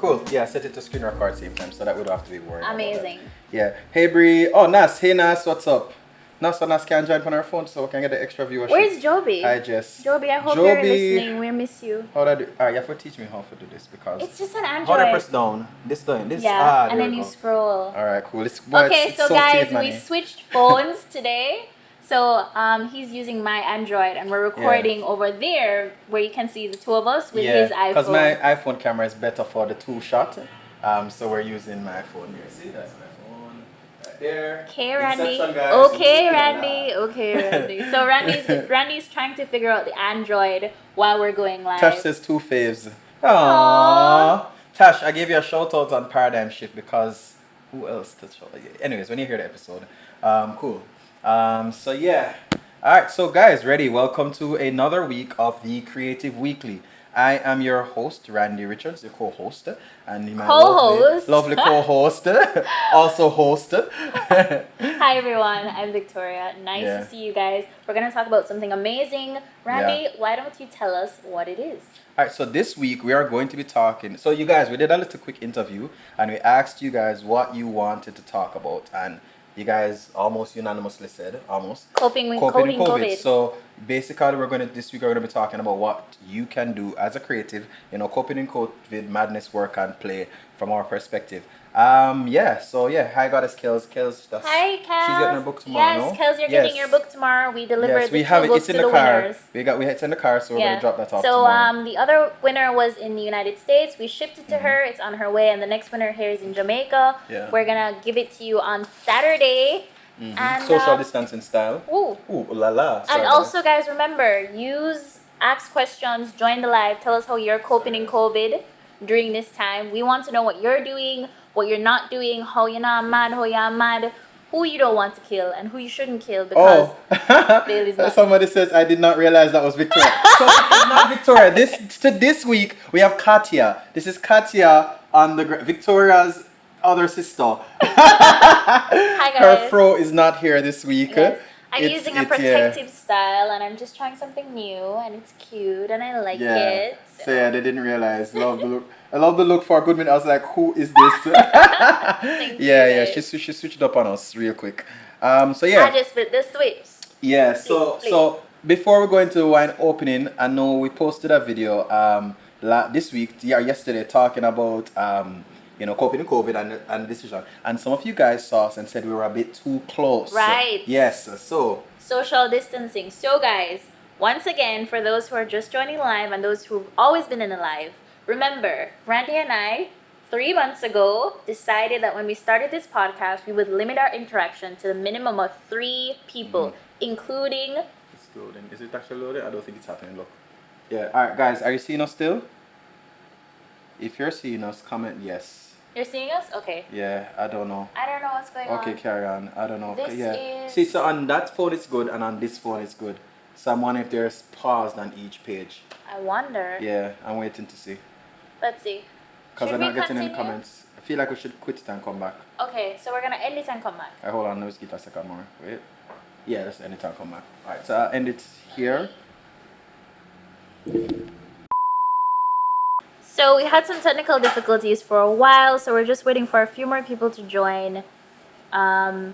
Cool. Yeah, set it to screen record same time so that we don't have to be worried. Amazing. Yeah. Hey Bree. Oh, Nas. Hey Nas, what's up? Nas can join on our phone so we can get the extra viewership. Where's Joby? Hi Jess. Joby, I hope you're listening. We miss you. How do I do? Alright, you have to teach me how to do this because it's just an Android. How do I press down? This down. This and then you scroll. Alright, cool. Okay, so guys, we switched phones today. So he's using my Android and we're recording over there where you can see the two of us with his iPhone. Because my iPhone camera is better for the two shot. So we're using my phone here. See, that's my phone right there. Okay, Randy. Randy. Okay, Randy. So Randy's trying to figure out the Android while we're going live. Tash says 2 faves. Aww. Tash, I gave you a shout out on Paradigm Shift because who else to show? Anyways, when you hear the episode, cool. So yeah. Alright, so guys, ready? Welcome to another week of the Creative Weekly. I am your host, Randy Richards, your co-host, and my lovely co-host, also host. Hi everyone, I'm Victoria. Nice to see you guys. We're going to talk about something amazing. Randy, why don't you tell us what it is? Alright, so this week we are going to be talking. So you guys, we did a little quick interview and we asked you guys what you wanted to talk about, and you guys almost unanimously said coping with COVID. So basically this week we're going to be talking about what you can do as a creative, coping in COVID, madness, work and play from our perspective. Hi goddess Kels. Hi Kels. She's getting her book tomorrow. Yes, Kels, you're getting your book tomorrow. We delivered the two books to the winners. It's in the car, so we're gonna drop that off. So tomorrow. The other winner was in the United States. We shipped it to her. It's on her way, and the next winner here is in Jamaica. Yeah. We're gonna give it to you on Saturday. And social distancing style. Ooh la la. And also, guys, remember, ask questions, join the live, tell us how you're coping in COVID during this time. We want to know what you're doing, what you're not doing, how you're not mad, how you're mad, who you don't want to kill, and who you shouldn't kill because bail is not. Somebody says, I did not realize that was Victoria. So it's not Victoria. This week, we have Katya. This is Katya on Victoria's other sister. Hi guys. Her fro is not here this week. Yes. I'm using a protective style and I'm just trying something new and it's cute and I like it. So they didn't realize. Love the look. I love the look for a good minute. I was like, who is this? Thank you. She switched up on us real quick. I just flip the switch. Yeah, so before we go into wine opening, I know we posted a video yesterday talking about coping with COVID and decision. And some of you guys saw us and said we were a bit too close. Right. Yes, so. Social distancing. So guys, once again, for those who are just joining live and those who've always been in the live, remember, Randy and I, 3 months ago, decided that when we started this podcast, we would limit our interaction to the minimum of 3 people, including... It's loading. Is it actually loaded? I don't think it's happening. Look. Yeah. All right, guys, are you seeing us still? If you're seeing us, comment yes. You're seeing us? Okay. Yeah, I don't know. I don't know what's going on. Okay, carry on. I don't know. This See, so on that phone it's good and on this phone it's good. So I'm wondering if there's paused on each page. I wonder. Yeah, I'm waiting to see. Let's see. Because I'm not getting any comments. I feel like we should quit it and come back. Okay, so we're going to end it and come back. Alright, hold on. Let's give it a second more. Wait. Yeah, let's end it and come back. Alright, so I'll end it here. So we had some technical difficulties for a while, so we're just waiting for a few more people to join. We're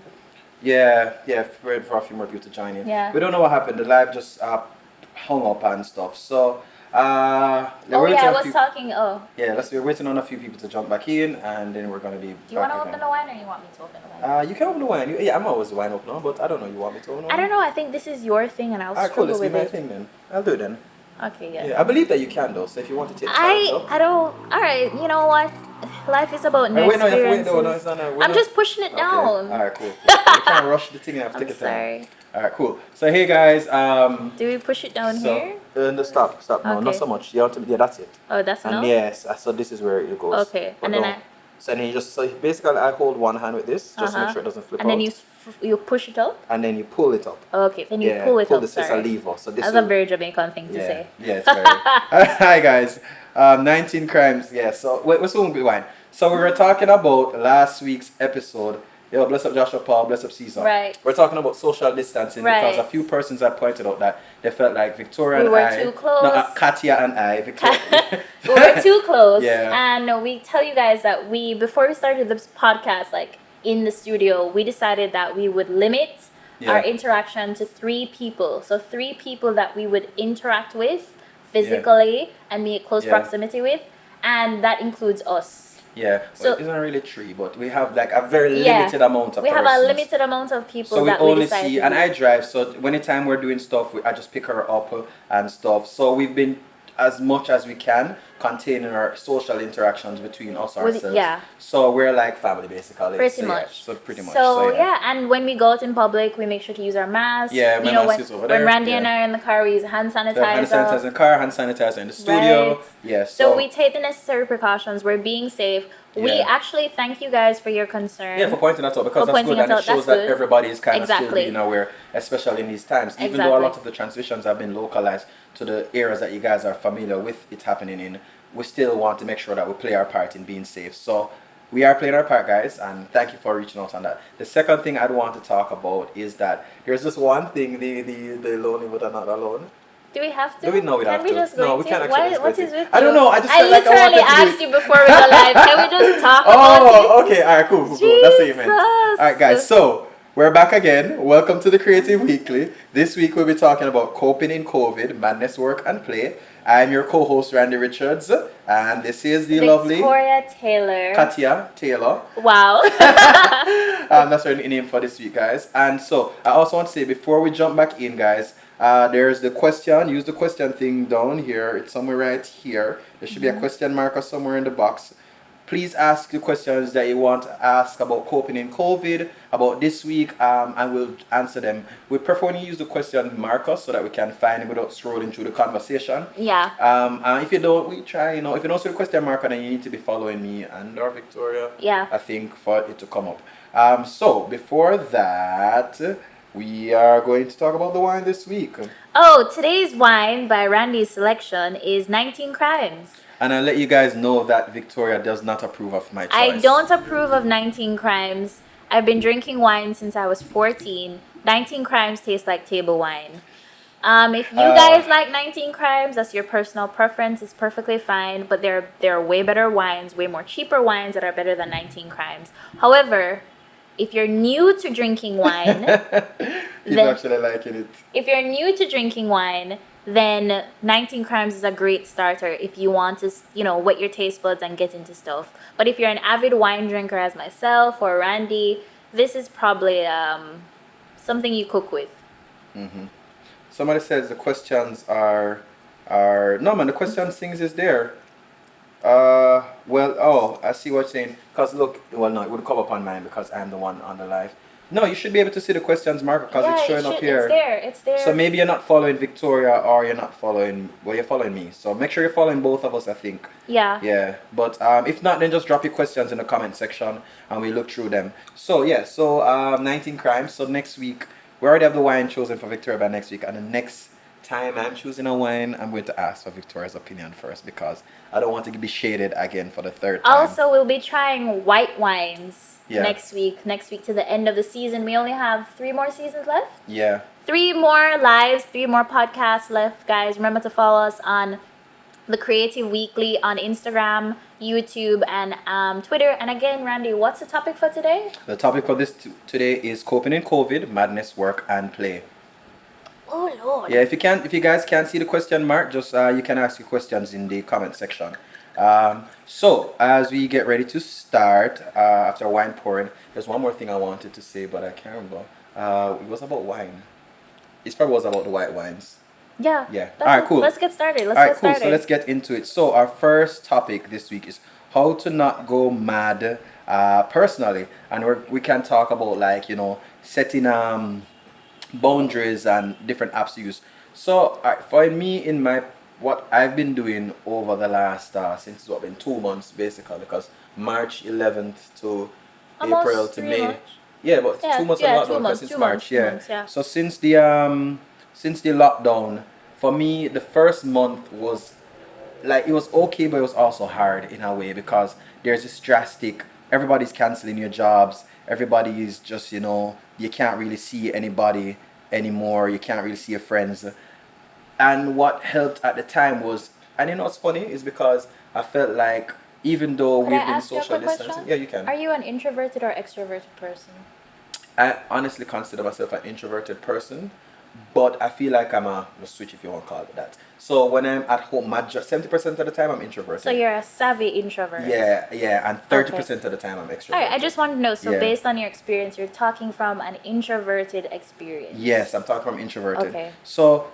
waiting for a few more people to join in. Yeah. We don't know what happened. The live just hung up and stuff. So I was talking. Yeah, we're waiting on a few people to jump back in, and then we're gonna be. Do you want to open the wine, or you want me to open the wine? You can open the wine. I'm always the wine opener, but I don't know. You want me to open the wine? I don't know. I think this is your thing, and I'll struggle let's with do my it. thing then. I'll do it then. Okay, yeah. Yeah, I believe that you can though. So if you want to take. I don't. All right, you know what? Life is about new experiences. I'm just pushing it down. All right, cool. You can't rush the thing. You have to take it down. Sorry. All right, cool. So hey guys, do we push it down here? Stop. No, not so much. You want to? Yeah, that's it. Oh, that's enough. And yes, so this is where it goes. Okay, and then basically I hold one hand with this just to make sure it doesn't flip out. And then you push it up. And then you pull it up. Okay, then you pull it up. This is a lever. So this that's a very Jamaican thing to say. Yeah, it's very. Hi guys, 19 crimes. Yeah. So wait, what's going on? So we were talking about last week's episode, Yo, bless up Joshua Paul, bless up Caesar. Right. We're talking about social distancing because Right. a few persons have pointed out that they felt like Victoria We and were I, too close. no, Katia and I, Victoria. We were too close. Yeah. And we tell you guys that before we started this podcast, like in the studio, we decided that we would limit our interaction to 3 people. So 3 people that we would interact with physically and be in close proximity with, and that includes us. Yeah, So- well, it's not really 3, but we have like a very limited amount of We have a persons. limited amount of people So we that we only decide see, to and do. I drive, so anytime we're doing stuff, I just pick her up and stuff. So we've been, as much as we can, containing our social interactions between us ourselves. yeah. So we're like family, basically. Pretty So, much. Yeah, so pretty much. So yeah, and when we go out in public, we make sure to use our masks. Yeah, my mask is over there. When Randy Yeah. and I are in the car, we use hand sanitizer. So hand sanitizer in the car, hand sanitizer in the studio. Right. Yeah, So we take the necessary precautions. We're being safe. We Yeah. actually thank you guys for your concern. Yeah, for pointing that out, because For that's pointing good, and it it out, shows that's that good. everybody is kind of still Exactly. being aware, especially in these times. Even though a Exactly. lot of the transitions have been localized to the areas that you guys are familiar with it happening in, we still want to make sure that we play our part in being safe. So we are playing our part, guys, and thank you for reaching out on that. The second thing I'd want to talk about is that there's just one thing, the lonely but are not alone. Do we have to? Do we? No, we don't Can have we to. just go No, we into can't it? actually just What go is into it. with I don't you? know, I just I felt like I literally wanted to do asked it. you before we go live. Can we just talk about it? Oh, okay. All right, cool. That's what you meant. Jesus. All right, guys. So we're back again. Welcome to the Creative Weekly. This week we'll be talking about coping in COVID, madness, work, and play. I'm your co-host Randy Richards, and this is the lovely Victoria Taylor. Katia Taylor. Wow. That's our name for this week, guys. And so I also want to say before we jump back in, guys, there's the question. Use the question thing down here. It's somewhere right here. There should be a question marker somewhere in the box. Please ask the questions that you want to ask about coping in COVID, about this week, and we'll answer them. We prefer when you use the question marker so that we can find it without scrolling through the conversation. Yeah. And if you don't, we try, if you don't see the question marker, then you need to be following me and or Victoria. Yeah. I think for it to come up. So before that, we are going to talk about the wine this week. Oh, today's wine by Randy's selection is 19 Crimes. And I'll let you guys know that Victoria does not approve of my choice. I don't approve of 19 Crimes. I've been drinking wine since I was 14. 19 Crimes tastes like table wine. If you guys like 19 Crimes, that's your personal preference. It's perfectly fine. But there are way better wines, way more cheaper wines that are better than 19 Crimes. However, if you're new to drinking wine, People actually liking it. if you're new to drinking wine, then 19 Crimes is a great starter if you want to, wet your taste buds and get into stuff. But if you're an avid wine drinker as myself or Randy, this is probably something you cook with. Mm-hmm. Somebody says the questions are no man. The questions things is there. I see what you're saying. Cause look, well no, it would come up on mine because I'm the one on the live. No, you should be able to see the questions marker because it's showing up here. It's there. So maybe you're not following Victoria or you're not following, you're following me. So make sure you're following both of us, I think. Yeah. Yeah. But if not, then just drop your questions in the comment section and we look through them. So 19 Crimes. So next week, we already have the wine chosen for Victoria by next week. And the next time I'm choosing a wine, I'm going to ask for Victoria's opinion first because I don't want to be shaded again for the third time. Also, we'll be trying white wines next week. Next week to the end of the season. We only have 3 more seasons left. Yeah. 3 more lives, 3 more podcasts left, guys. Remember to follow us on The Creative Weekly on Instagram, YouTube, and Twitter. And again, Randy, what's the topic for today? The topic for this today is coping in COVID, madness, work, and play. Oh Lord. Yeah, if you guys can't see the question mark, just you can ask your questions in the comment section. So as we get ready to start, after wine pouring, there's one more thing I wanted to say, but I can't remember. It was about wine. It probably was about the white wines. Yeah. Yeah. All right, cool. Let's get started. All right, cool. So let's get into it. So our first topic this week is how to not go mad personally, and we can talk about setting boundaries and different apps to use. So for me, what I've been doing over the last since it's been 2 months basically, because March 11th to Almost April to 3 May. months. Yeah, but 2 months yeah, of 2 lockdown months, since 2 March. months, 2 Yeah. months, yeah. So since the lockdown, for me the first month was it was okay, but it was also hard in a way because there's this drastic. Everybody's canceling your jobs. everybody is just, you can't really see anybody anymore. You can't really see your friends. And what helped at the time was, and what's funny is because I felt like even though Could I we've been ask you a social quick question? distancing, yeah, you can. Are you an introverted or extroverted person? I honestly consider myself an introverted person, but I feel like I'm a switch if you want to call it that. So when I'm at home, 70% of the time I'm introverted. So you're a savvy introvert. Yeah, yeah, and 30% Okay. of the time I'm extroverted. All right, I just want to know. So Yeah. based on your experience, you're talking from an introverted experience. Yes, I'm talking from introverted. Okay. So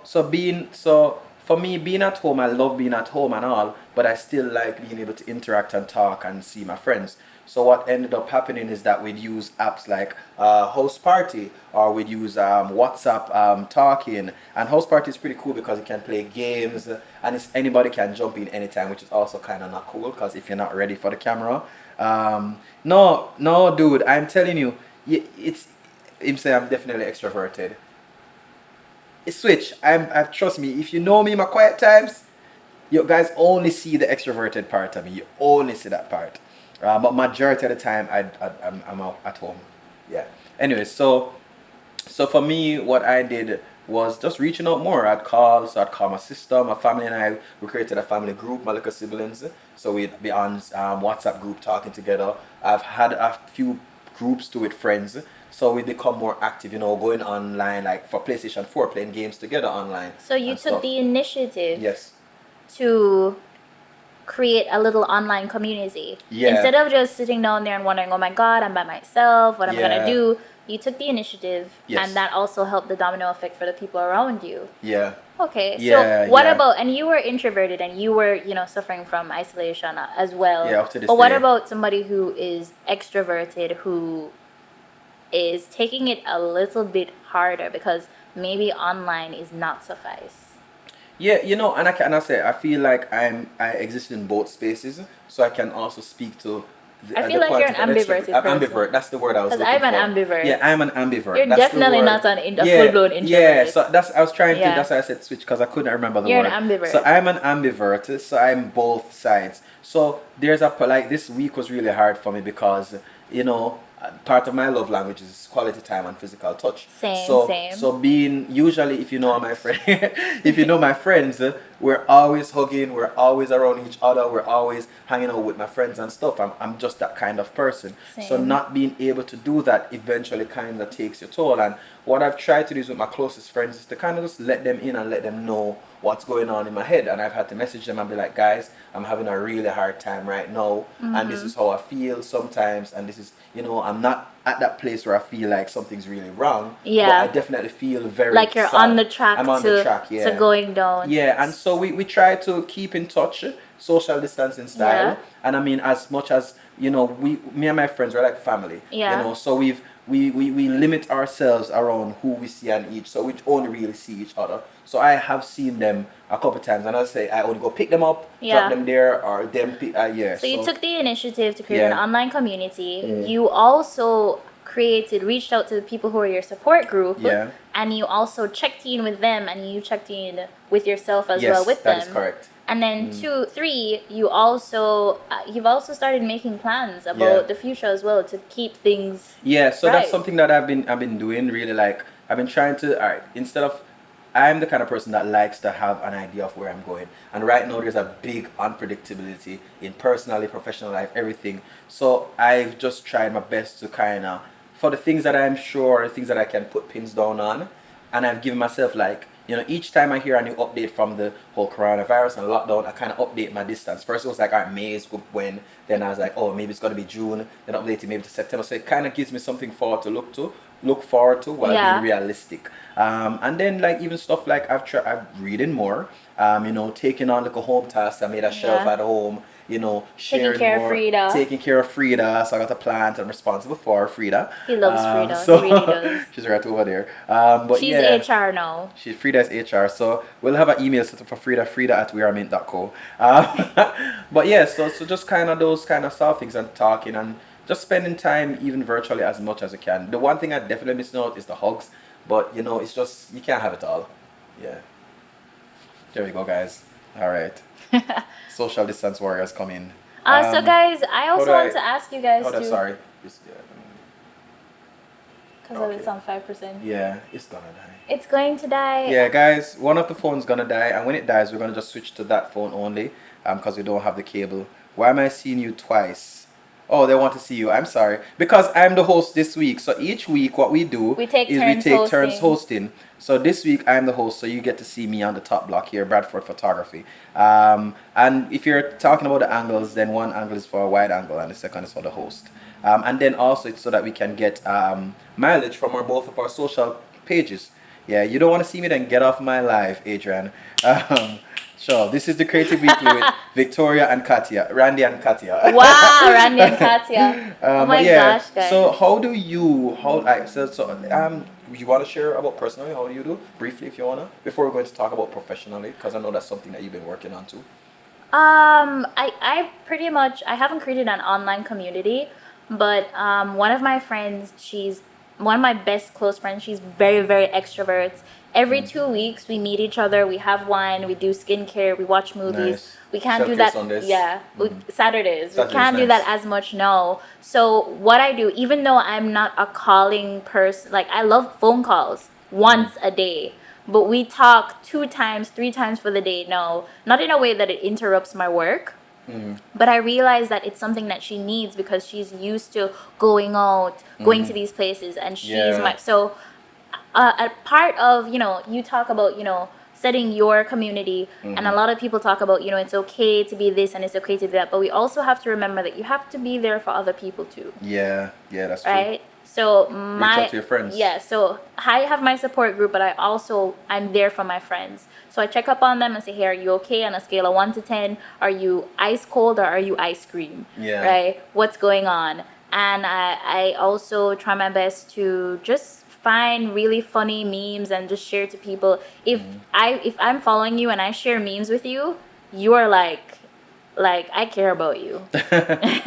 for me being at home, I love being at home and all, but I still like being able to interact and talk and see my friends. So what ended up happening is that we'd use apps like House Party, or we'd use WhatsApp talking. And House Party is pretty cool because you can play games, and anybody can jump in anytime, which is also kind of not cool because if you're not ready for the camera, no, dude, I'm telling you, it's him say I'm definitely extroverted. Switch. I trust me. If you know me, in my quiet times, you guys only see the extroverted part of me. You only see that part. But majority of the time, I'm out at home. Yeah. Anyway, so for me, what I did was just reaching out more. I'd call my sister, my family, and we created a family group, my little siblings. So we'd be on WhatsApp group talking together. I've had a few groups too with friends. So we become more active, going online, like for PlayStation 4, playing games together online. So you and took stuff. the initiative Yes. to create a little online community. Yeah. Instead of just sitting down there and wondering, oh my God, I'm by myself, what am I going Yeah. to do? You took the initiative, Yes. and that also helped the domino effect for the people around you. Yeah. Okay, Yeah, so what yeah. about, and you were introverted and you were, suffering from isolation as well. Yeah, up to this But what day. about somebody who is extroverted, who is taking it a little bit harder because maybe online is not suffice? Yeah, and I say I feel like I exist in both spaces, so I can also speak to. I feel like you're an ambiverted I'm person. ambivert. That's the word I was looking Because for. I'm an ambivert. Yeah, I'm an ambivert. You're That's definitely the word. not a full-blown introvert. Yeah, so I was trying to. Yeah. That's why I said switch because I couldn't remember the You're word. an ambivert. So I'm an ambivert. So I'm both sides. So there's like this week was really hard for me because part of my love language is quality time and physical touch. Same. So being usually, if you know my friend, if you know my friends, we're always hugging, we're always around each other, we're always hanging out with my friends and stuff. I'm just that kind of person. So Same. not being able to do that eventually kind of takes your toll. And what I've tried to do is with my closest friends is to kind of just let them in and let them know what's going on in my head. And I've had to message them and be like, guys, I'm having a really hard time right now, and this is how I feel sometimes, and this is, I'm not at that place where I feel like something's really wrong. Yeah. But I definitely feel very Like you're sad. on the track I'm on the track, yeah. to going down. Yeah, and so we try to keep in touch, social distancing style. Yeah. And I mean, as much as, me and my friends are like family. Yeah. So we limit ourselves around who we see and each, so we only really see each other. So I have seen them a couple times, and I'll say I only go pick them up, drop them there, or them pick. Yeah. So you took the initiative to create Yeah. an online community. You also reached out to the people who are your support group. Yeah. And you also checked in with them, and you checked in with yourself as Yes, well with them. that is correct. And then 2, 3, you've also started making plans about the future as well to keep things. Yeah, so right. that's something that I've been doing really. Like I've been trying to, all right, instead of, I'm the kind of person that likes to have an idea of where I'm going. And right now there's a big unpredictability in personally, professional life, everything. So I've just tried my best to kind of, for the things that I'm sure, the things that I can put pins down on, and I've given myself like, each time I hear a new update from the whole coronavirus and lockdown, I kind of update my distance. First it was like, all right, May is when. Then I was like, oh, maybe it's going to be June. Then update it maybe to September. So it kind of gives me something to look forward to while being realistic. And then like even stuff like I'm reading more, taking on like a home task. I made a shelf at home, sharing taking care more, of Frida. Taking care of Frida. So I got a plant I'm responsible for Frida. He loves Frida. So He really does. she's right over there. But she's yeah, HR now. Frida's HR. So we'll have an email set up for Frida at wearemint.co. But yeah, so just kind of those kind of soft things and talking and just spending time even virtually as much as I can. The one thing I definitely miss out is the hugs, but it's just, you can't have it all. Yeah. There we go, guys. All right. Social distance warriors come in. So guys, I also want to ask you guys Hold on, to. sorry. because it's on 5%. Yeah, it's gonna die. It's going to die. Yeah, guys, one of the phones gonna die, and when it dies, we're gonna just switch to that phone only, because we don't have the cable. Why am I seeing you twice? Oh, they want to see you. I'm sorry, because I'm the host this week. So each week, what we do We take is turns we take turns hosting. hosting. So this week, I'm the host, so you get to see me on the top block here, Bradford Photography. And if you're talking about the angles, then one angle is for a wide angle, and the second is for the host. And then also it's so that we can get mileage from both of our social pages. Yeah, you don't want to see me, then get off my live, Adrian. Sure, this is the Creative Weekly with Victoria and Katia, Randy and Katia. Wow, Randy and Katia. Oh my gosh, guys. So how do you you want to share about personally? How do you do briefly, if you wanna, before we're going to talk about professionally, because I know that's something that you've been working on too. I pretty much, I haven't created an online community, but one of my friends, she's one of my best close friends. She's very, very extrovert. Every 2 weeks we meet each other, we have wine, we do skincare, we watch movies. Nice. We can't do Self-care that. Sundays. Yeah, Saturdays. We Saturday's can't do nice. that as much now. So what I do, even though I'm not a calling person, like I love phone calls once a day, but we talk 2 times, 3 times for the day now. Not in a way that it interrupts my work. But I realize that it's something that she needs because she's used to going out, going to these places, and she's Yeah. my so. A part of you talk about setting your community, and a lot of people talk about it's okay to be this and it's okay to do that, but we also have to remember that you have to be there for other people too. Yeah, that's true. Right. So Reach out to your friends. Yeah, so I have my support group, but I'm there for my friends. So I check up on them and say, hey, are you okay? On a scale of 1 to 10, are you ice cold or are you ice cream? Yeah. Right? What's going on? And I also try my best to just find really funny memes and just share to people. If I'm following you and I share memes with you, you are like I care about you.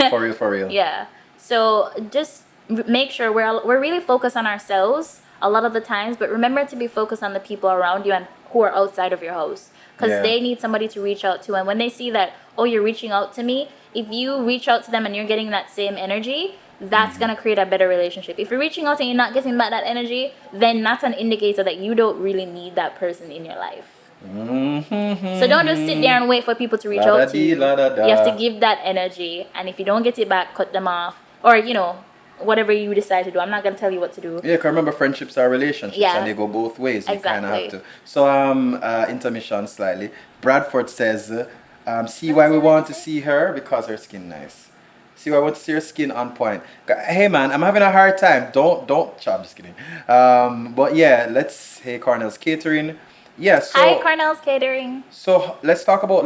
For real. Yeah. So just make sure we're really focused on ourselves a lot of the times, but remember to be focused on the people around you and who are outside of your house, because Yeah. they need somebody to reach out to. And when they see that, oh, you're reaching out to me, if you reach out to them and you're getting that same energy, that's gonna create a better relationship. If you're reaching out and you're not getting back that energy, then that's an indicator that you don't really need that person in your life. So don't just sit there and wait for people to reach out to you. La-da-dee-la-da-da. You have to give that energy, and if you don't get it back, cut them off, or whatever you decide to do. I'm not gonna tell you what to do. Yeah, 'cause remember, friendships are relationships, Yeah. and they go both ways. You kind of have Exactly. to. So, intermission slightly. Bradford says, see why we want to see her, because her skin nice. See why I want to see her skin on point. Hey man, I'm having a hard time. Don't. I'm just kidding. But yeah, hey, Cornell's Catering. Yeah. So. Hi, Cornell's Catering. So let's talk about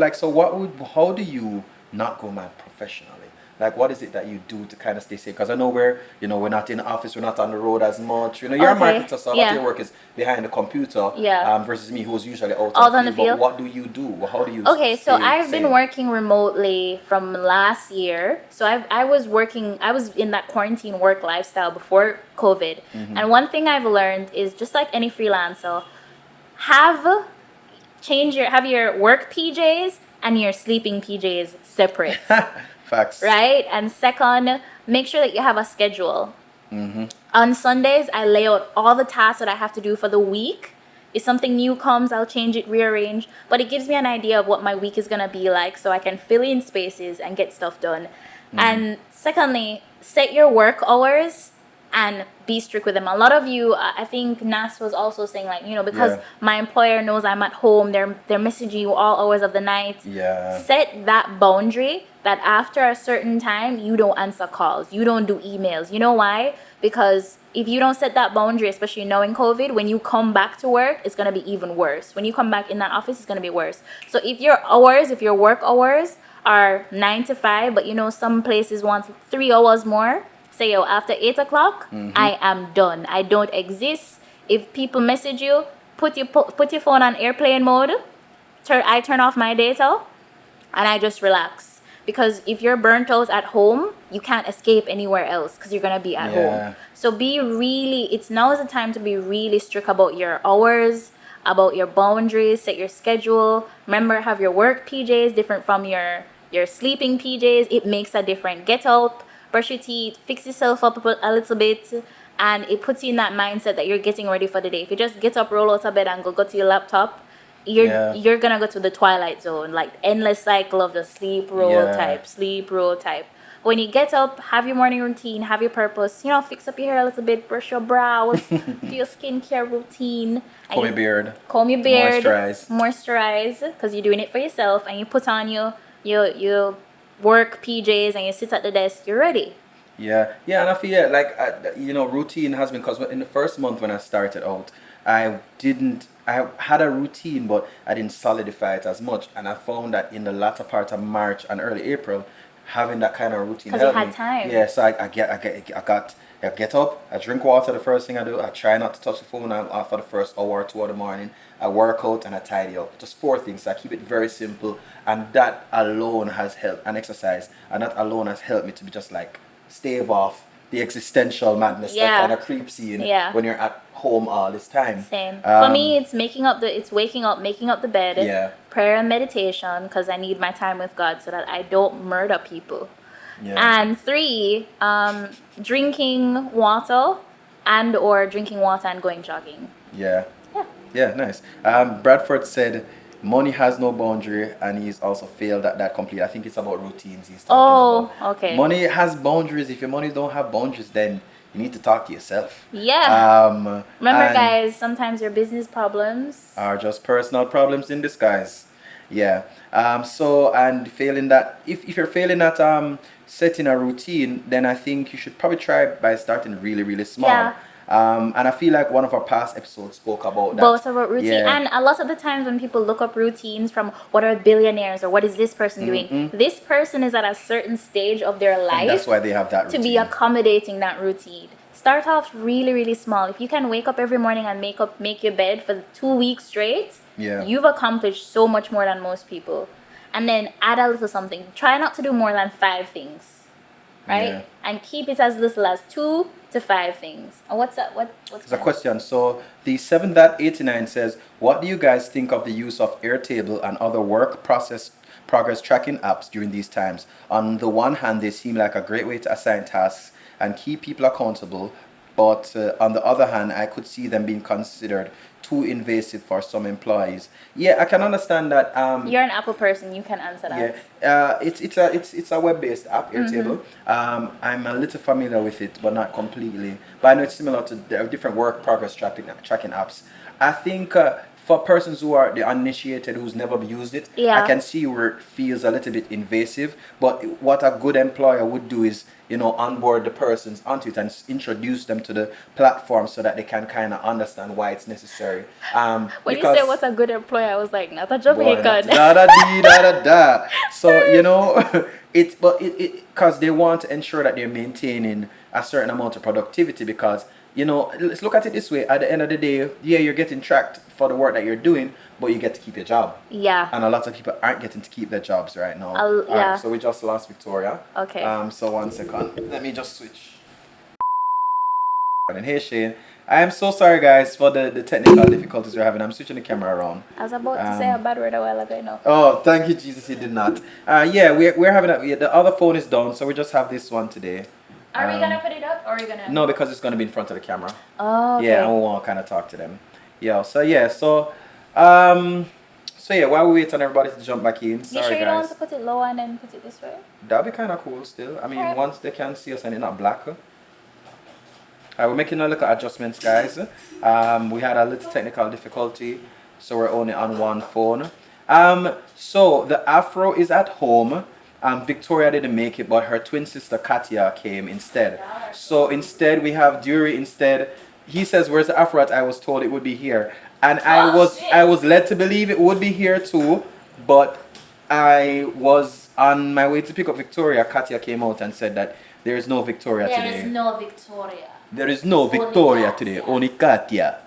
how do you not go mad professionally? Like, what is it that you do to kind of stay safe? Because I know we're not in the office, we're not on the road as much. You're a Okay, marketer, so a lot yeah. of your work is behind the computer. Yeah. Versus me, who's usually out on the But field. what do you do? How do you? Okay, so stay I've been sane? working remotely from last year. So I was in that quarantine work lifestyle before COVID. And one thing I've learned is, just like any freelancer, have your work PJs and your sleeping PJs separate. Facts. Right? And second, make sure that you have a schedule. On Sundays, I lay out all the tasks that I have to do for the week. If something new comes, I'll change it, rearrange. But it gives me an idea of what my week is going to be like, so I can fill in spaces and get stuff done. And secondly, set your work hours and be strict with them. A lot of you, I think Nas was also saying, because my employer knows I'm at home, they're messaging you all hours of the night. Yeah. Set that boundary that after a certain time, you don't answer calls, you don't do emails. You know why? Because if you don't set that boundary, especially now in COVID, when you come back to work, it's going to be even worse. When you come back in that office, it's going to be worse. So if your work hours are 9 to 5, but some places want 3 hours more, say, after 8 o'clock, I am done. I don't exist. If people message you, put your phone on airplane mode. I turn off my data, and I just relax. Because if you're burnt out at home, you can't escape anywhere else because you're going to be at home. So now is the time to be really strict about your hours, about your boundaries, set your schedule. Remember, have your work PJs different from your sleeping PJs. It makes a difference. Get up, brush your teeth, fix yourself up a little bit, and it puts you in that mindset that you're getting ready for the day. If you just get up, roll out of bed, and go to your laptop, you're gonna go to the twilight zone, like endless cycle of the sleep, roll type. When you get up, have your morning routine, have your purpose, fix up your hair a little bit, brush your brows, do your skincare routine. Comb your beard. Moisturize, because you're doing it for yourself, and you put on your work PJs and you sit at the desk, you're ready. Yeah, and I feel like routine has been, because in the first month when I started out, I had a routine, but I didn't solidify it as much, and I found that in the latter part of March and early April, having that kind of routine helped me. Because you had time. Yeah, so I get up, I drink water the first thing I do, I try not to touch the phone after the first hour or 2 of the morning, I work out and I tidy up. Just 4 things. So I keep it very simple, and that alone has helped, and exercise, and that alone has helped me to be just like stave off the existential madness that kind of creeps in when you're at home all this time. Same. For me, it's waking up, making up the bed, prayer and meditation, because I need my time with God so that I don't murder people. Yeah. And 3, drinking water and going jogging. Yeah, nice. Bradford said money has no boundary, and he's also failed at that completely. I think it's about routines he's talking about. Okay. Money has boundaries. If your money don't have boundaries, then you need to talk to yourself. Yeah. Remember, guys, sometimes your business problems are just personal problems in disguise. Yeah. So, and failing that, if you're failing at setting a routine, then I think you should probably try by starting really, really small. Yeah. And I feel like one of our past episodes spoke about that. Both about routine. Yeah. And a lot of the times when people look up routines from what are billionaires or what is this person doing, this person is at a certain stage of their life. And that's why they have that routine. To be accommodating that routine. Start off really, really small. If you can wake up every morning and make your bed for 2 weeks straight, you've accomplished so much more than most people. And then add a little something. Try not to do more than 5 things. Right? Yeah. And keep it as little as 2 to 5 things. And what's that? What's a question. So the 7.89 says, what do you guys think of the use of Airtable and other work progress tracking apps during these times? On the one hand, they seem like a great way to assign tasks and keep people accountable, but on the other hand, I could see them being considered too invasive for some employees. Yeah, I can understand that. You're an Apple person, you can answer that. Yeah, it's a web-based app, Airtable. I'm a little familiar with it, but not completely. But I know it's similar to the different work progress tracking apps. I think for persons who are the uninitiated, who's never used it, I can see where it feels a little bit invasive. But what a good employer would do is, onboard the persons onto it and introduce them to the platform so that they can kind of understand why it's necessary. When you say what's a good employer, I was like, not a Jamaican. So, because they want to ensure that they're maintaining a certain amount of productivity, because let's look at it this way. At the end of the day, you're getting tracked for the work that you're doing, but you get to keep your job. Yeah. And a lot of people aren't getting to keep their jobs right now. Right, so we just lost Victoria. Okay. So 1 second. Let me just switch. And hey Shane, I am so sorry guys for the technical difficulties we're having. I'm switching the camera around. I was about to say a bad word a while ago now. Oh, thank you Jesus, you did not. We're having the other phone is down, so we just have this one today. Are we gonna put it up, or are we gonna? No, because it's gonna be in front of the camera. Oh, okay. Yeah, and we want to kind of talk to them. While we wait on everybody to jump back in. Sorry, you sure you guys. don't want to put it lower and then put it this way? That'd be kind of cool still. I mean, once they can see us and it's not black. We're making a little adjustments, guys. We had a little technical difficulty, so we're only on one phone. So the afro is at home. Victoria didn't make it, but her twin sister Katia came instead. So instead we have Dury instead. He says, where's the afro at? I was told it would be here. And I was led to believe it would be here too, but I was on my way to pick up Victoria. Katia came out and said that there is no Victoria today. There is no Victoria. There is no Victoria today, only Katia.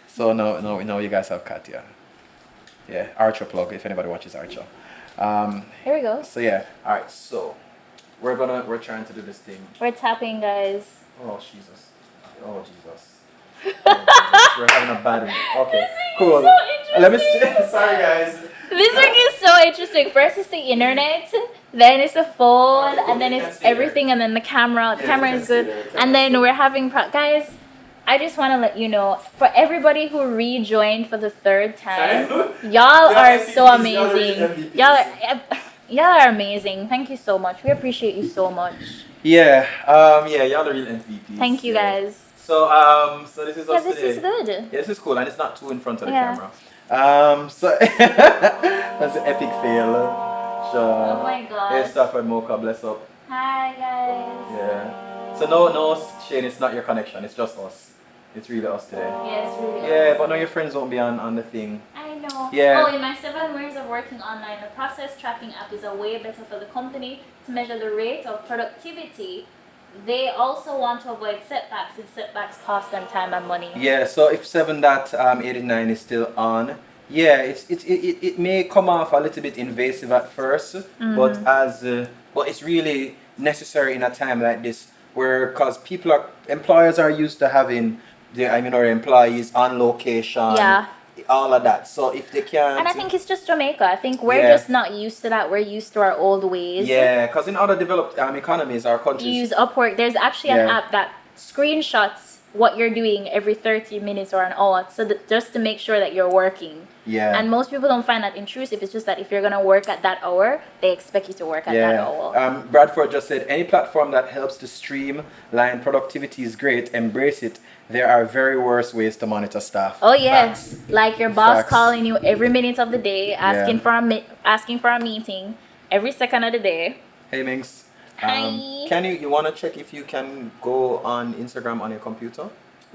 So no, you guys have Katia. Yeah, Archer plug if anybody watches Archer. Here we go. So yeah, all right. So we're trying to do this thing. We're tapping, guys. Oh Jesus. Oh Jesus. We're having a bad week. Okay, cool. So Let me. Sorry, guys. This week is so interesting. First is the internet, then it's the phone, and then it's everything, and then the camera. The camera is good, and then we're having guys. I just want to let you know, for everybody who rejoined for the third time, y'all Y'all are so MVPs, y'all are really amazing. MVPs. Y'all are amazing. Thank you so much. We appreciate you so much. Yeah, yeah, y'all are real MVPs. Thank you, yeah. guys. So this is Yeah, us this today. is good. Yeah, this is cool, and it's not too in front of the Yeah. camera. So that's an epic fail. Sure. Oh my gosh. Hey, Stafford Mocha, bless up. Hi, guys. Yeah. So no, Shane, it's not your connection. It's just us. It's really us today. Yeah, it's really Yeah, us. but no, your friends won't be on the thing. I know. Yeah. Oh, in my 7 years of working online, the process tracking app is a way better for the company to measure the rate of productivity. They also want to avoid setbacks, and setbacks cost them time and money. Yeah. So if 7.89 is still on, yeah, it may come off a little bit invasive at 1st but but it's really necessary in a time like this where because employers are used to having our employees on location. Yeah. All of that. So if they can't. And I think it's just Jamaica. I think we're Yeah. just not used to that. We're used to our old ways. Yeah, because in other developed economies or countries. You use Upwork. There's actually an app that screenshots what you're doing every 30 minutes or an hour, so that just to make sure that you're working. Yeah. And most people don't find that intrusive. It's just that if you're gonna work at that hour, they expect you to work at that hour. Bradford just said any platform that helps to streamline productivity is great. Embrace it. There are very worse ways to monitor staff. Oh yes, Facts. like your boss Facts. calling you every minute of the day, asking Yeah. asking for a meeting every second of the day. Hey Minx. Hi. Can you wanna check if you can go on Instagram on your computer?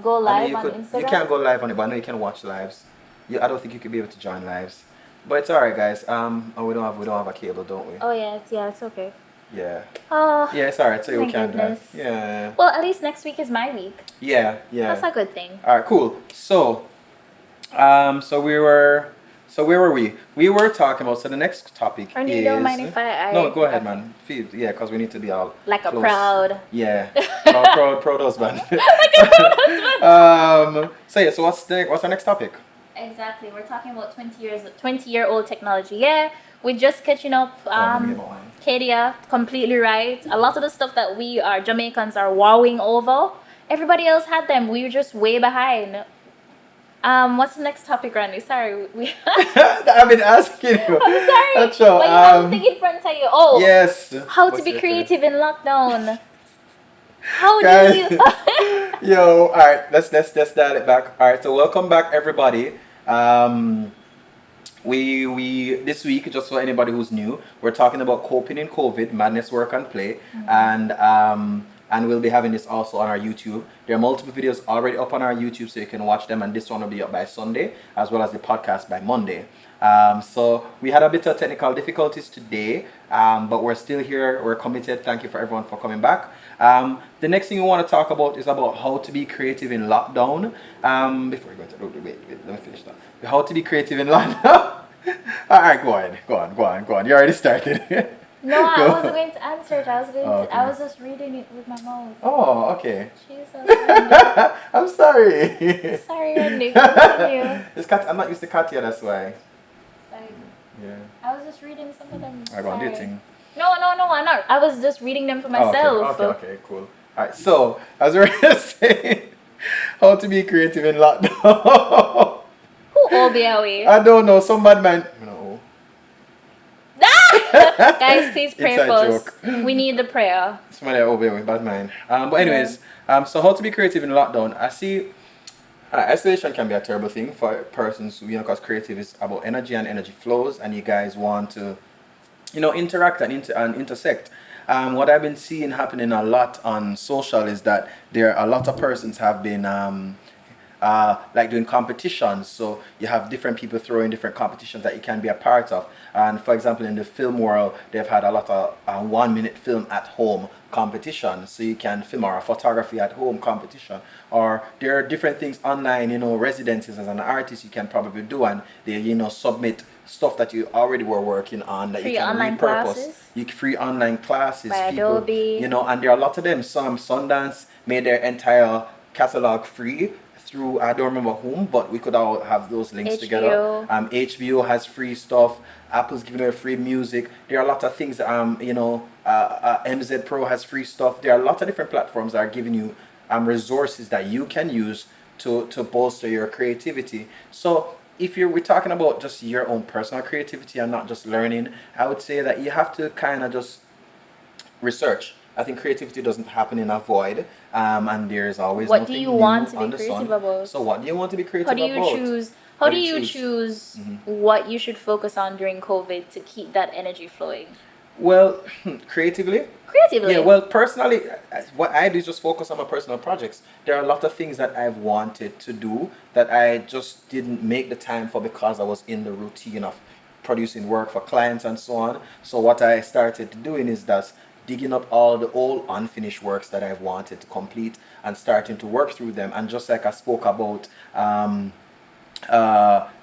Go I know live you on could. Instagram. You can't go live on it, but I know you can watch lives. I don't think you could be able to join lives. But it's alright, guys. We don't have a cable, don't we? Oh yeah, it's okay. Yeah. Oh. Yeah, it's alright. So you my can do goodness. that. Yeah. Well, at least next week is my week. Yeah. That's a good thing. All right, cool. So where were we? We were talking about. So the next topic Or you is. don't mind if I No, go ahead, okay. man. Yeah, because we need to be all Like close. a proud. Yeah. proud husband. So what's our next topic? Exactly. We're talking about 20-year-old technology. Yeah, we're just catching up. Let me get my wine. Kadia, completely right. A lot of the stuff that we are Jamaicans are wowing over, everybody else had them. We were just way behind. What's the next topic, Randy? Sorry, I've been asking you. I'm sorry. That's all. But you have a thing in front of you. Oh. Yes. How What's to be your creative in lockdown. How Guys. do you? Yo, all right, let's dial it back. All right, so welcome back, everybody. We this week, just for anybody who's new, we're talking about coping in COVID, madness, work, and play, and we'll be having this also on our YouTube. There are multiple videos already up on our YouTube, so you can watch them, and this one will be up by Sunday, as well as the podcast by Monday. So we had a bit of technical difficulties today, but we're still here. We're committed. Thank you for everyone for coming back. The next thing we want to talk about is about how to be creative in lockdown. Before we go to wait, let me finish that. How to be creative in lockdown. All right, go on. You already started. No, I Go. wasn't going to answer it. Okay. I was just reading it with my mouth. Oh, okay. Jesus, Randy. I'm sorry. Sorry, Randy. Continue. This cat, I'm not used to Katya, that's why. Sorry. Yeah. I was just reading some of them. I go on, do your Sorry. thing. No, I'm not. I was just reading them for myself. Okay, cool. Alright, so as we were saying, how to be creative in lockdown. Who Obiawi? I don't know, some bad man. No. Guys, please pray Inside for us. joke. We need the prayer. Somebody over with bad mind. But anyways, so how to be creative in lockdown. I see isolation can be a terrible thing for persons who, because creative is about energy and energy flows, and you guys want to, interact and intersect. What I've been seeing happening a lot on social is that there are a lot of persons have been like doing competitions. So you have different people throwing different competitions that you can be a part of. And for example, in the film world, they've had a lot of 1-minute film at home competition. So you can film, or a photography at home competition. Or there are different things online, residencies as an artist you can probably do, and they, submit stuff that you already were working on that Free you can online repurpose. classes? Free online classes. By people, Adobe. and there are a lot of them. Some Sundance made their entire catalog free through, I don't remember whom, but we could all have those links together. HBO has free stuff. Apple's giving away free music. There are a lot of things. MZ Pro has free stuff. There are a lot of different platforms that are giving you resources that you can use to bolster your creativity. So if we're talking about just your own personal creativity and not just learning, I would say that you have to kind of just research. I think creativity doesn't happen in a void, and there's always What do you nothing want new to be on the creative sun. about? So what do you want to be How creative do you about? choose? How How do do you you choose? choose Mhm. what you should focus on during COVID to keep that energy flowing? Well, creatively, yeah, Creatively. well, personally, what I do is just focus on my personal projects. There are a lot of things that I've wanted to do that I just didn't make the time for because I was in the routine of producing work for clients and so on. So what I started doing is just digging up all the old unfinished works that I've wanted to complete and starting to work through them. And just like I spoke about,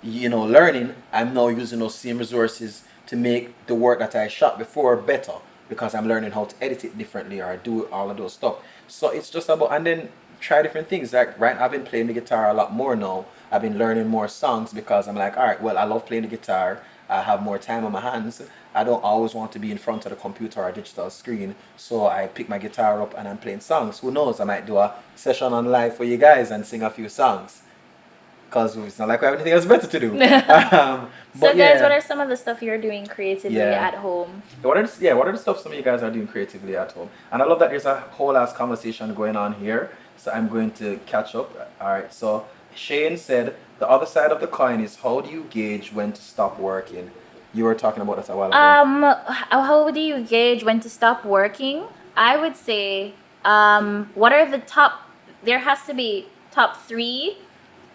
learning, I'm now using those same resources to make the work that I shot before better because I'm learning how to edit it differently or do all of those stuff. So it's just about, and then try different things. Like right now, I've been playing the guitar a lot more now. I've been learning more songs because I'm like, all right, well, I love playing the guitar. I have more time on my hands. I don't always want to be in front of the computer or digital screen. So I pick my guitar up and I'm playing songs. Who knows? I might do a session on live for you guys and sing a few songs because it's not like we have anything else better to do. So, But guys, what yeah, are some of the stuff you're doing creatively yeah. at home? What are the stuff some of you guys are doing creatively at home? And I love that there's a whole ass conversation going on here. So I'm going to catch up. All right. So Shane said the other side of the coin is how do you gauge when to stop working? You were talking about that a while ago. How do you gauge when to stop working? I would say, what are the top? There has to be top three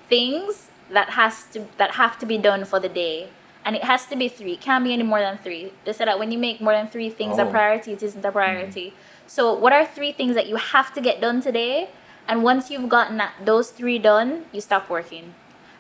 things that have to be done for the day, and it has to be three. It can't be any more than three. They said that when you make more than three things a Oh. priority, it isn't a priority. So, what are three things that you have to get done today? And once you've gotten those three done, you stop working.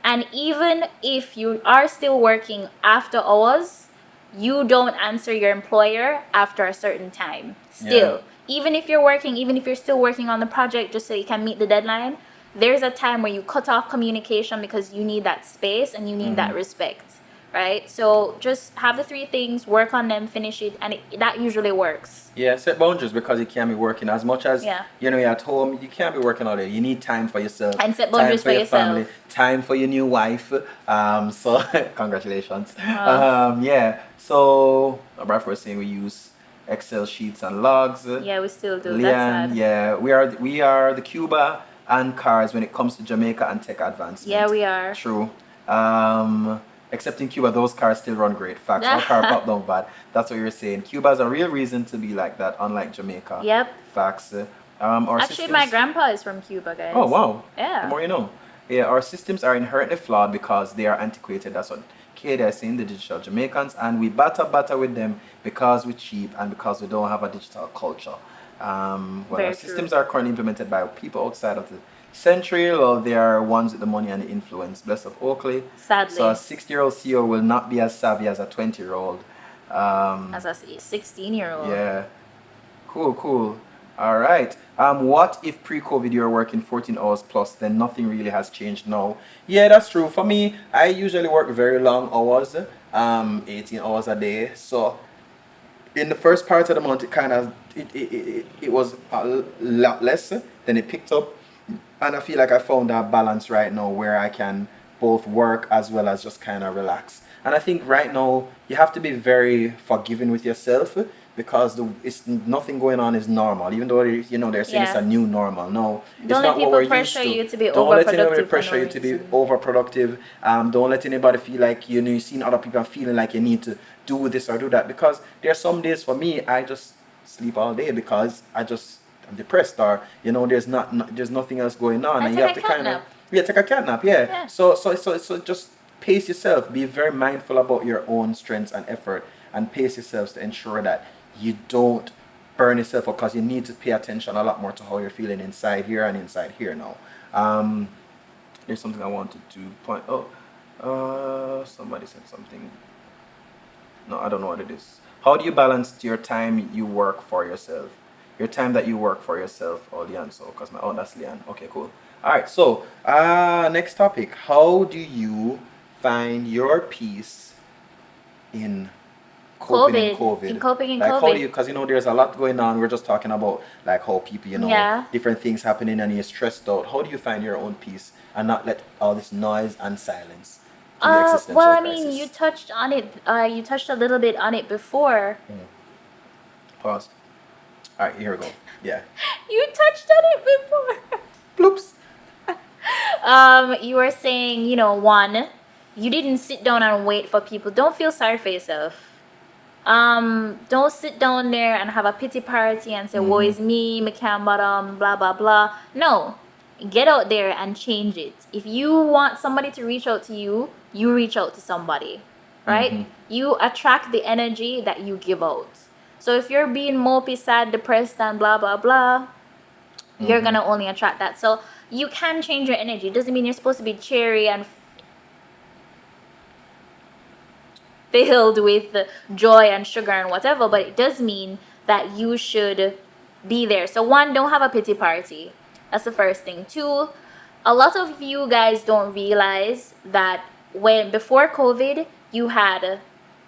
And even if you are still working after hours, you don't answer your employer after a certain time. Still, even if you're working, even if you're still working on the project just so you can meet the deadline, there's a time where you cut off communication because you need that space and you need that respect, right? So just have the three things, work on them, finish it, and that usually works. Yeah, set boundaries because you can't be working as much as Yeah. you're at home. You can't be working all day. You need time for yourself, And set time boundaries for for your family, yourself. time for your new wife. So congratulations. Uh, Yeah. So Bradford was saying we use Excel sheets and logs. yeah, we still do. That's Leanne, sad. yeah, we are the Cuba and cars when it comes to Jamaica and tech advancement. Yeah, we are. True. Except in Cuba, those cars still run great. Facts. Our car pop down bad. That's what you're saying. Cuba's a real reason to be like that, unlike Jamaica. Yep. Facts. Our Actually, my systems. grandpa is from Cuba, guys. Oh wow. The Yeah. more you know. Yeah, our systems are inherently flawed because they are antiquated. That's what Katie is saying, the digital Jamaicans, and we batter with them because we're cheap and because we don't have a digital culture. Well, Very our true. systems are currently implemented by people outside of the century, or they are ones with the money and the influence. Bless of Oakley. Sadly. So a 60-year-old CEO will not be as savvy as a 20-year-old. As a 16-year-old. Yeah. Cool. All right. What if pre-COVID you were working 14 hours plus, then nothing really has changed now? Yeah, that's true. For me, I usually work very long hours, 18 hours a day. So in the first part of the month, it was a lot less. Then it picked up, and I feel like I found that balance right now where I can both work as well as just kind of relax. And I think right now you have to be very forgiving with yourself because it's nothing going on is normal. Even though they're saying it's Yeah. a new normal. No, it's Don't let not what people we're used pressure to. you to be Don't let anybody overproductive for pressure no you to be reason. overproductive. Don't let anybody feel like you've seen other people feeling like you need to do this or do that. Because there are some days for me I just sleep all day because I'm depressed or there's nothing else going on, I and you take have a to cat kind of nap. take a cat nap. Yeah. Yeah. So just pace yourself. Be very mindful about your own strengths and effort, and pace yourselves to ensure that you don't burn yourself up because you need to pay attention a lot more to how you're feeling inside here and inside here now. There's something I wanted to point. Oh, somebody said something. No, I don't know what it is. How do you balance your time you work for yourself? Your time that you work for yourself, or Leanne, so because that's Leanne. Okay, cool. Alright, so next topic. How do you find your peace in coping in In COVID. coping in Like how do COVID. you? Because there's a lot going on. We're just talking about like how people, Yeah. different things happening, and you're stressed out. How do you find your own peace and not let all this noise and silence give you Well, existential I mean, you crisis? touched on it. You touched a little bit on it before. Pause. All right, here we go. Yeah. You touched on it before. Bloops. You were saying, one, you didn't sit down and wait for people. Don't feel sorry for yourself. Don't sit down there and have a pity party and say, woe is me, me can't bottom, blah, blah, blah. No. Get out there and change it. If you want somebody to reach out to you, you reach out to somebody, right? You attract the energy that you give out. So if you're being mopey, sad, depressed, and blah, blah, blah, you're gonna only attract that. So you can change your energy. It doesn't mean you're supposed to be cheery and filled with joy and sugar and whatever, but it does mean that you should be there. So one, don't have a pity party. That's the first thing. Two, a lot of you guys don't realize that when before COVID, you had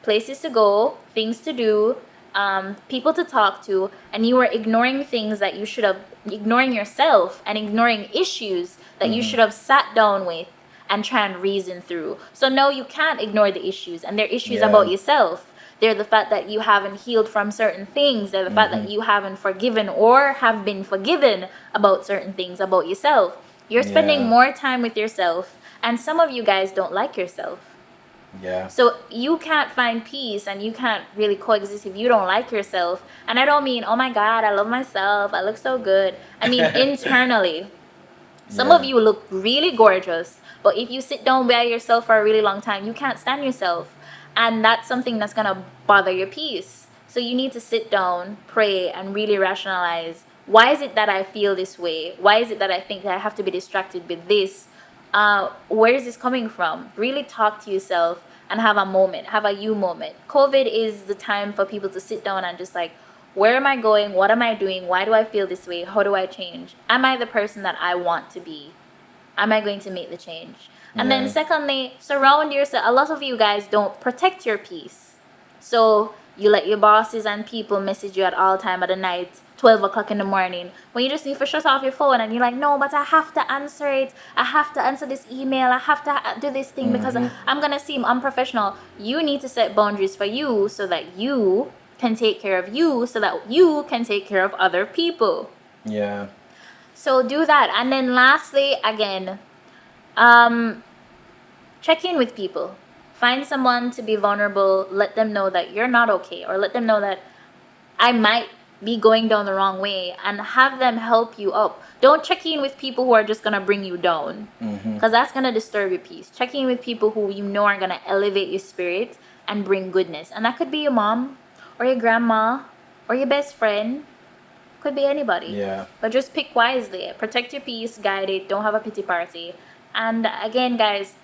places to go, things to do, people to talk to, and you were ignoring things that you should have, ignoring yourself and ignoring issues that you should have sat down with and try and reason through. So no, you can't ignore the issues, and they're issues about yourself. They're the fact that you haven't healed from certain things. They're the fact that you haven't forgiven or have been forgiven about certain things about yourself. You're spending more time with yourself, and some of you guys don't like yourself. Yeah. So you can't find peace and you can't really coexist if you don't like yourself. And I don't mean, oh my God, I love myself, I look so good. I mean internally. Some of you look really gorgeous, but if you sit down by yourself for a really long time, you can't stand yourself. And that's something that's going to bother your peace. So you need to sit down, pray, and really rationalize, why is it that I feel this way? Why is it that I think that I have to be distracted with this? Where is this coming from? Really talk to yourself and have a moment, have a you moment. COVID is the time for people to sit down and just like, where am I going? What am I doing? Why do I feel this way? How do I change? Am I the person that I want to be? Am I going to make the change? And then secondly, surround yourself. A lot of you guys don't protect your peace. So you let your bosses and people message you at all time of the night, 12 o'clock in the morning, when you just need to shut off your phone and you're like, no, but I have to answer it. I have to answer this email. I have to do this thing because I'm going to seem unprofessional. You need to set boundaries for you so that you can take care of you, so that you can take care of other people. Yeah. So do that. And then lastly, again, check in with people. Find someone to be vulnerable. Let them know that you're not okay, or let them know that I might be going down the wrong way, and have them help you up. Don't check in with people who are just going to bring you down, because that's going to disturb your peace. Check in with people who you know are going to elevate your spirit and bring goodness. And that could be your mom or your grandma or your best friend. Could be anybody. Yeah. But just pick wisely. Protect your peace, guide it, don't have a pity party. And again, guys,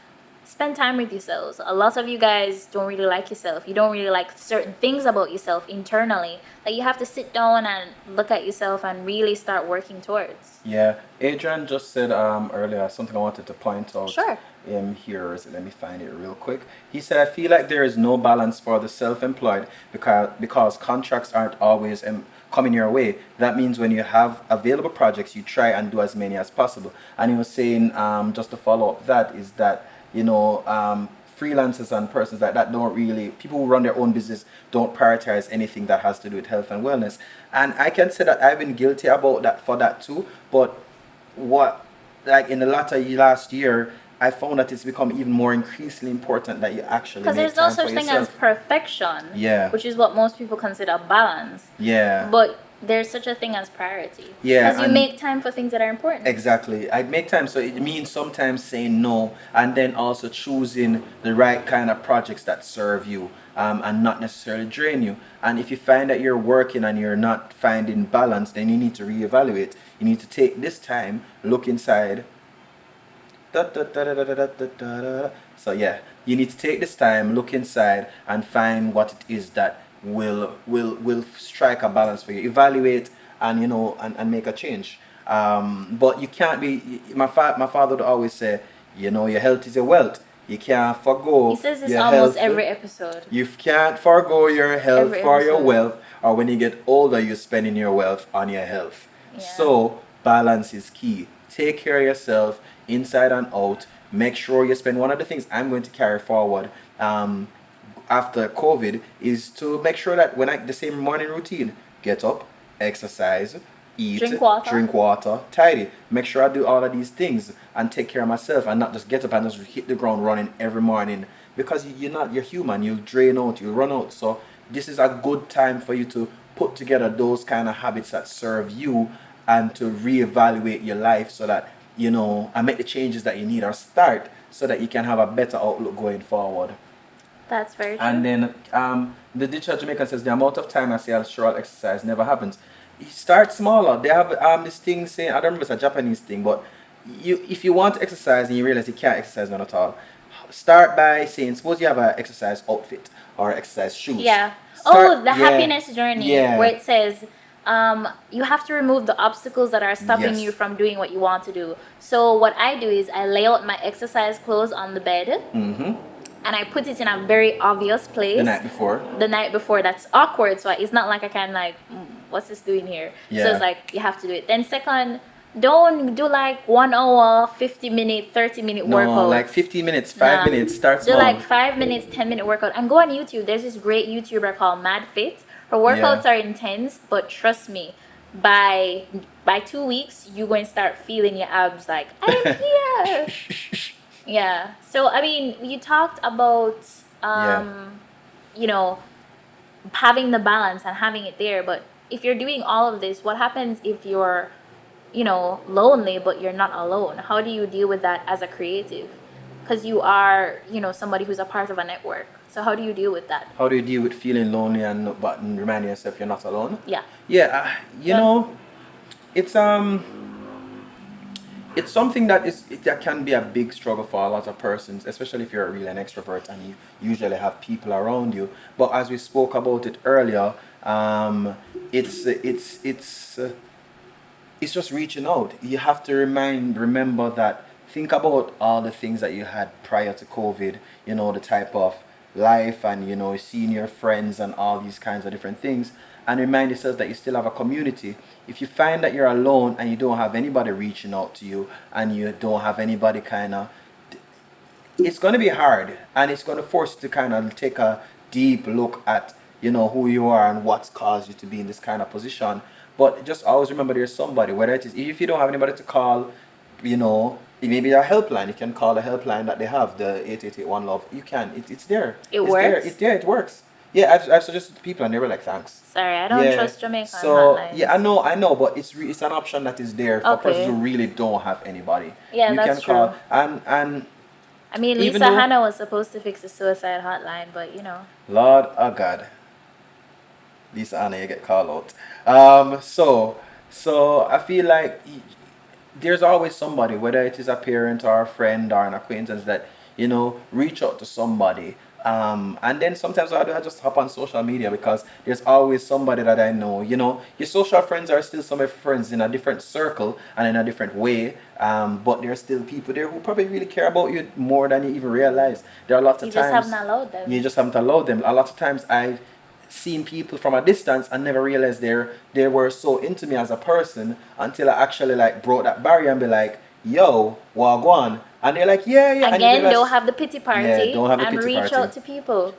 spend time with yourselves. A lot of you guys don't really like yourself. You don't really like certain things about yourself internally. Like, you have to sit down and look at yourself and really start working towards. Yeah. Adrian just said earlier something I wanted to point out. Sure. Here, let me find it real quick. He said, I feel like there is no balance for the self-employed because contracts aren't always coming your way. That means when you have available projects, you try and do as many as possible. And he was saying, just to follow up that, is that, freelancers and persons like that don't really, people who run their own business don't prioritize anything that has to do with health and wellness. And I can say that I've been guilty about that for that too. But in the last year, I found that it's become even more increasingly important that you actually Because make there's no time for such thing as yourself. perfection. Yeah. Which is what most people consider balance. Yeah. But there's such a thing as priority. Yeah, Because you and- make time for things that are important. Exactly. I make time, so it means sometimes saying no, and then also choosing the right kind of projects that serve you, and not necessarily drain you. And if you find that you're working and you're not finding balance, then you need to reevaluate. You need to take this time, look inside. So yeah, you need to take this time, look inside, and find what it is that will strike a balance for you. Evaluate and and make a change. But you can't be. My father would always say, your health is your wealth. You can't forgo He says this your almost health. every episode. You can't forgo your health Every for your episode. wealth, or when you get older, you're spending your wealth on your health. Yeah. So, balance is key. Take care of yourself inside and out. Make sure you spend. One of the things I'm going to carry forward after COVID is to make sure that the same morning routine, get up, exercise, eat, Drink water, tidy. Make sure I do all of these things and take care of myself and not just get up and just hit the ground running every morning, because you're human. You'll drain out, you'll run out. So this is a good time for you to put together those kind of habits that serve you and to reevaluate your life so that and make the changes that you need, or start so that you can have a better outlook going forward. That's very true. And then the digital Jamaican says the amount of time I say I'll short exercise never happens. You start smaller. They have this thing saying, I don't remember, it's a Japanese thing, but if you want to exercise and you realize you can't exercise none at all, start by saying, suppose you have an exercise outfit or exercise shoes. Yeah. Start, the happiness journey, Yeah. where it says you have to remove the obstacles that are stopping Yes. you from doing what you want to do. So what I do is I lay out my exercise clothes on the bed, Mm-hmm. and I put it in a very obvious place The night before. the night before. That's awkward, so it's not like I can like what's this doing here. So Yeah. it's like you have to do it. Then second, don't do like 1 hour, 50-minute, 30-minute No, workout. like 15 minutes, 5 minutes, start Do small. like 5 minutes, 10-minute workout, and go on YouTube. There's this great YouTuber called Mad Fit. Her workouts are intense, but trust me, by 2 weeks you're going to start feeling your abs like I'm here. Yeah. So I mean, you talked about having the balance and having it there, but if you're doing all of this, what happens if you're lonely but you're not alone? How do you deal with that as a creative? Because you are somebody who's a part of a network. So how do you deal with that? How do you deal with feeling lonely but reminding yourself you're not alone? Yeah. Yeah, it's something that can be a big struggle for a lot of persons, especially if you're really an extrovert and you usually have people around you. But as we spoke about it earlier, it's just reaching out. You have to remember that. Think about all the things that you had prior to COVID. The type of life and seeing your friends and all these kinds of different things, and remind yourself that you still have a community. If you find that you're alone and you don't have anybody reaching out to you and you don't have anybody it's going to be hard, and it's going to force you to kind of take a deep look at who you are and what's caused you to be in this kind of position. But just always remember there's somebody, whether it is, if you don't have anybody to call, maybe a helpline. You can call the helpline that they have, the 8881 Love. You can. It's there. It It's works? there. It works. Yeah, I've suggested to people and they were like, thanks. Sorry, I don't Yeah. trust Jamaican So hotlines. yeah, I know, but it's an option that is there for Okay. persons who really don't have anybody. Yeah, you that's can call true. and I mean, even Lisa though- Hannah was supposed to fix the suicide hotline, but Lord oh God, Lisa Anna, you get called out. So I feel like there's always somebody, whether it is a parent or a friend or an acquaintance, that reach out to somebody. And then sometimes what I do, I just hop on social media, because there's always somebody that I know. Your social friends are still some of your friends in a different circle and in a different way. But there's still people there who probably really care about you more than you even realize. There are lots of you times just haven't allowed them. you just haven't allowed them. A lot of times I've seen people from a distance and never realized they were so into me as a person until I actually like broke that barrier and be like, yo, wagwan. And they're like, yeah. And you Again, realize- don't have the pity party. Yeah, don't have the and pity reach party. out to people.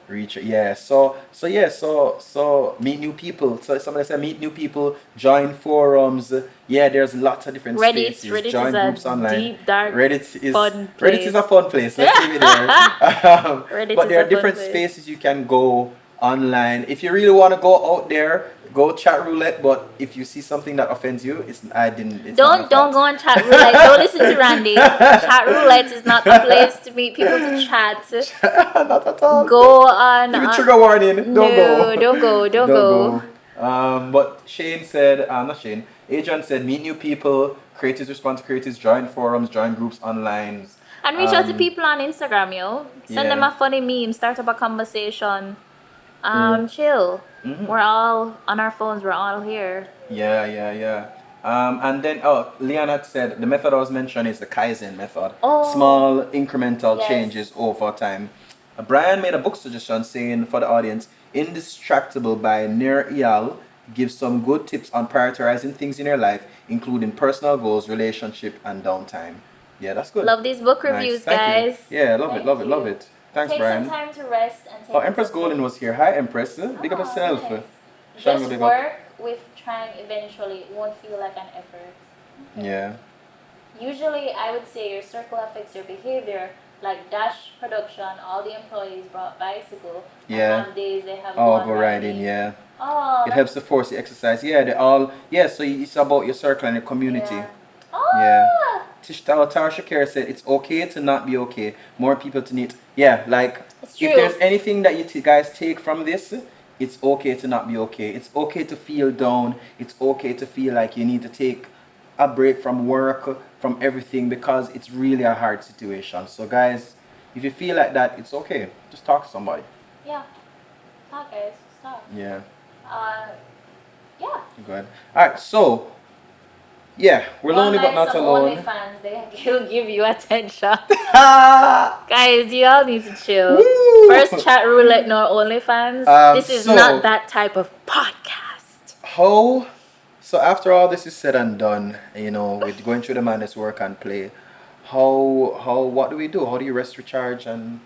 So meet new people. So somebody said meet new people, join forums. Yeah, there's lots of different spaces. Reddit Join is groups a online. deep, dark, Reddit fun is place. a fun place. Let's leave it there. Reddit But is there a are fun different place. spaces you can go online. If you really want to go out there, go chat roulette. But if you see something that offends you, it's not my Don't fault. go on chat roulette. Don't listen to Randy. Chat roulette is not the place to meet people to chat. Not at all. Go on. Give me trigger warning. No, Don't go. don't go. But Shane said, not Shane, Adrian said, meet new people, creatives respond to creatives, join forums, join groups online. And reach out to people on Instagram, yo. Send them yeah. a funny meme. Start up a conversation. Chill. Mhm. We're all on our phones. We're all here. Yeah. And then, oh, Leon had said the method I was mentioning is the Kaizen method. Oh. Small incremental Yes. changes over time. Brian made a book suggestion saying for the audience, Indistractable by Nir Eyal gives some good tips on prioritizing things in your life, including personal goals, relationship, and downtime. Yeah, that's good. Love these book Nice. reviews, Thank guys. you. Yeah, love Thank it, love it, love you. it. Thanks, Take Brian. some time to rest and take Oh, a Empress couple- Golden was here. Hi, Empress. Big up Oh, yourself. nice. Shanga, Just big up. work with trying eventually. It won't feel like an effort. Yeah. Usually, I would say your circle affects your behavior. Like Dash Production, all the employees brought bicycle. Yeah. And have days they have Oh, gone go riding, yeah. Oh, It helps to force the exercise. Yeah, they all, yeah, so it's about your circle and your community. Yeah. Oh. Yeah. Tara Shakira said it's okay to not be okay. More people to need. Yeah, like, It's true. if there's anything that you guys take from this, it's okay to not be okay. It's okay to feel down. It's okay to feel like you need to take a break from work, from everything, because it's really a hard situation. So, guys, if you feel like that, it's okay. Just talk to somebody. Yeah. Stop, guys. Stop. Yeah. Yeah. Good. Alright, so yeah, we're lonely but not alone. Fans, he'll give you attention. Ah! Guys, you all need to chill. Woo! First chat roulette, no OnlyFans. This is so- not that type of podcast. How? So after all this is said and done, you know, with going through the madness, work and play, what do we do? How do you rest, recharge, and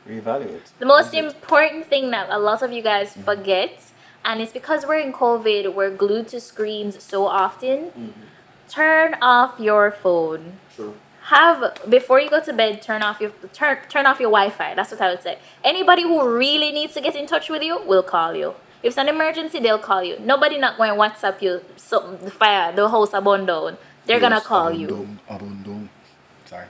reevaluate? The most important thing that a lot of you guys forget, and it's because we're in COVID, we're glued to screens so often. Turn off your phone. True. Before you go to bed, turn off your Wi-Fi. That's what I would say. Anybody who really needs to get in touch with you will call you. If it's an emergency, they'll call you. Nobody not going to WhatsApp you. So the house abandoned down. They're gonna call you. Sorry.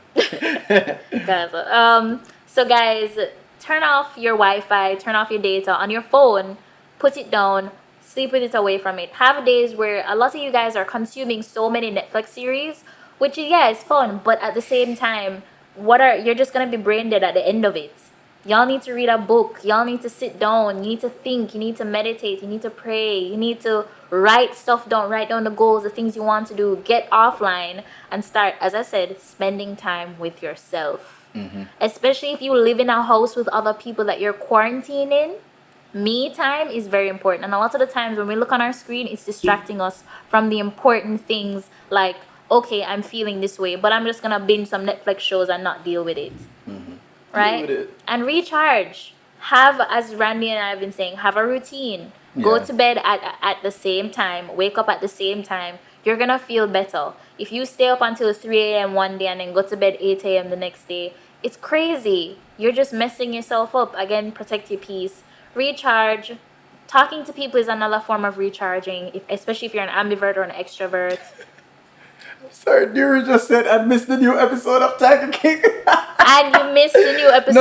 So guys, turn off your Wi-Fi, turn off your data on your phone, put it down, sleep with it away from it. Have days where a lot of you guys are consuming so many Netflix series, which is fun, but at the same time, you're just gonna be brain dead at the end of it. Y'all need to read a book. Y'all need to sit down. You need to think. You need to meditate. You need to pray. You need to write stuff down. Write down the goals, the things you want to do. Get offline and start, as I said, spending time with yourself. Especially if you live in a house with other people that you're quarantining. Me time is very important. And a lot of the times when we look on our screen, it's distracting us from the important things like, okay, I'm feeling this way, but I'm just going to binge some Netflix shows and not deal with it. Right? Deal with it. And recharge. Have, as Randy and I have been saying, have a routine. Go Yeah. to bed at the same time. Wake up at the same time. You're going to feel better. If you stay up until 3 a.m. one day and then go to bed 8 a.m. the next day, it's crazy. You're just messing yourself up. Again, protect your peace. Recharge. Talking to people is another form of recharging, especially if you're an ambivert or an extrovert. Sorry, Nuri just said I missed the new episode of Tiger King. And you missed the new episode.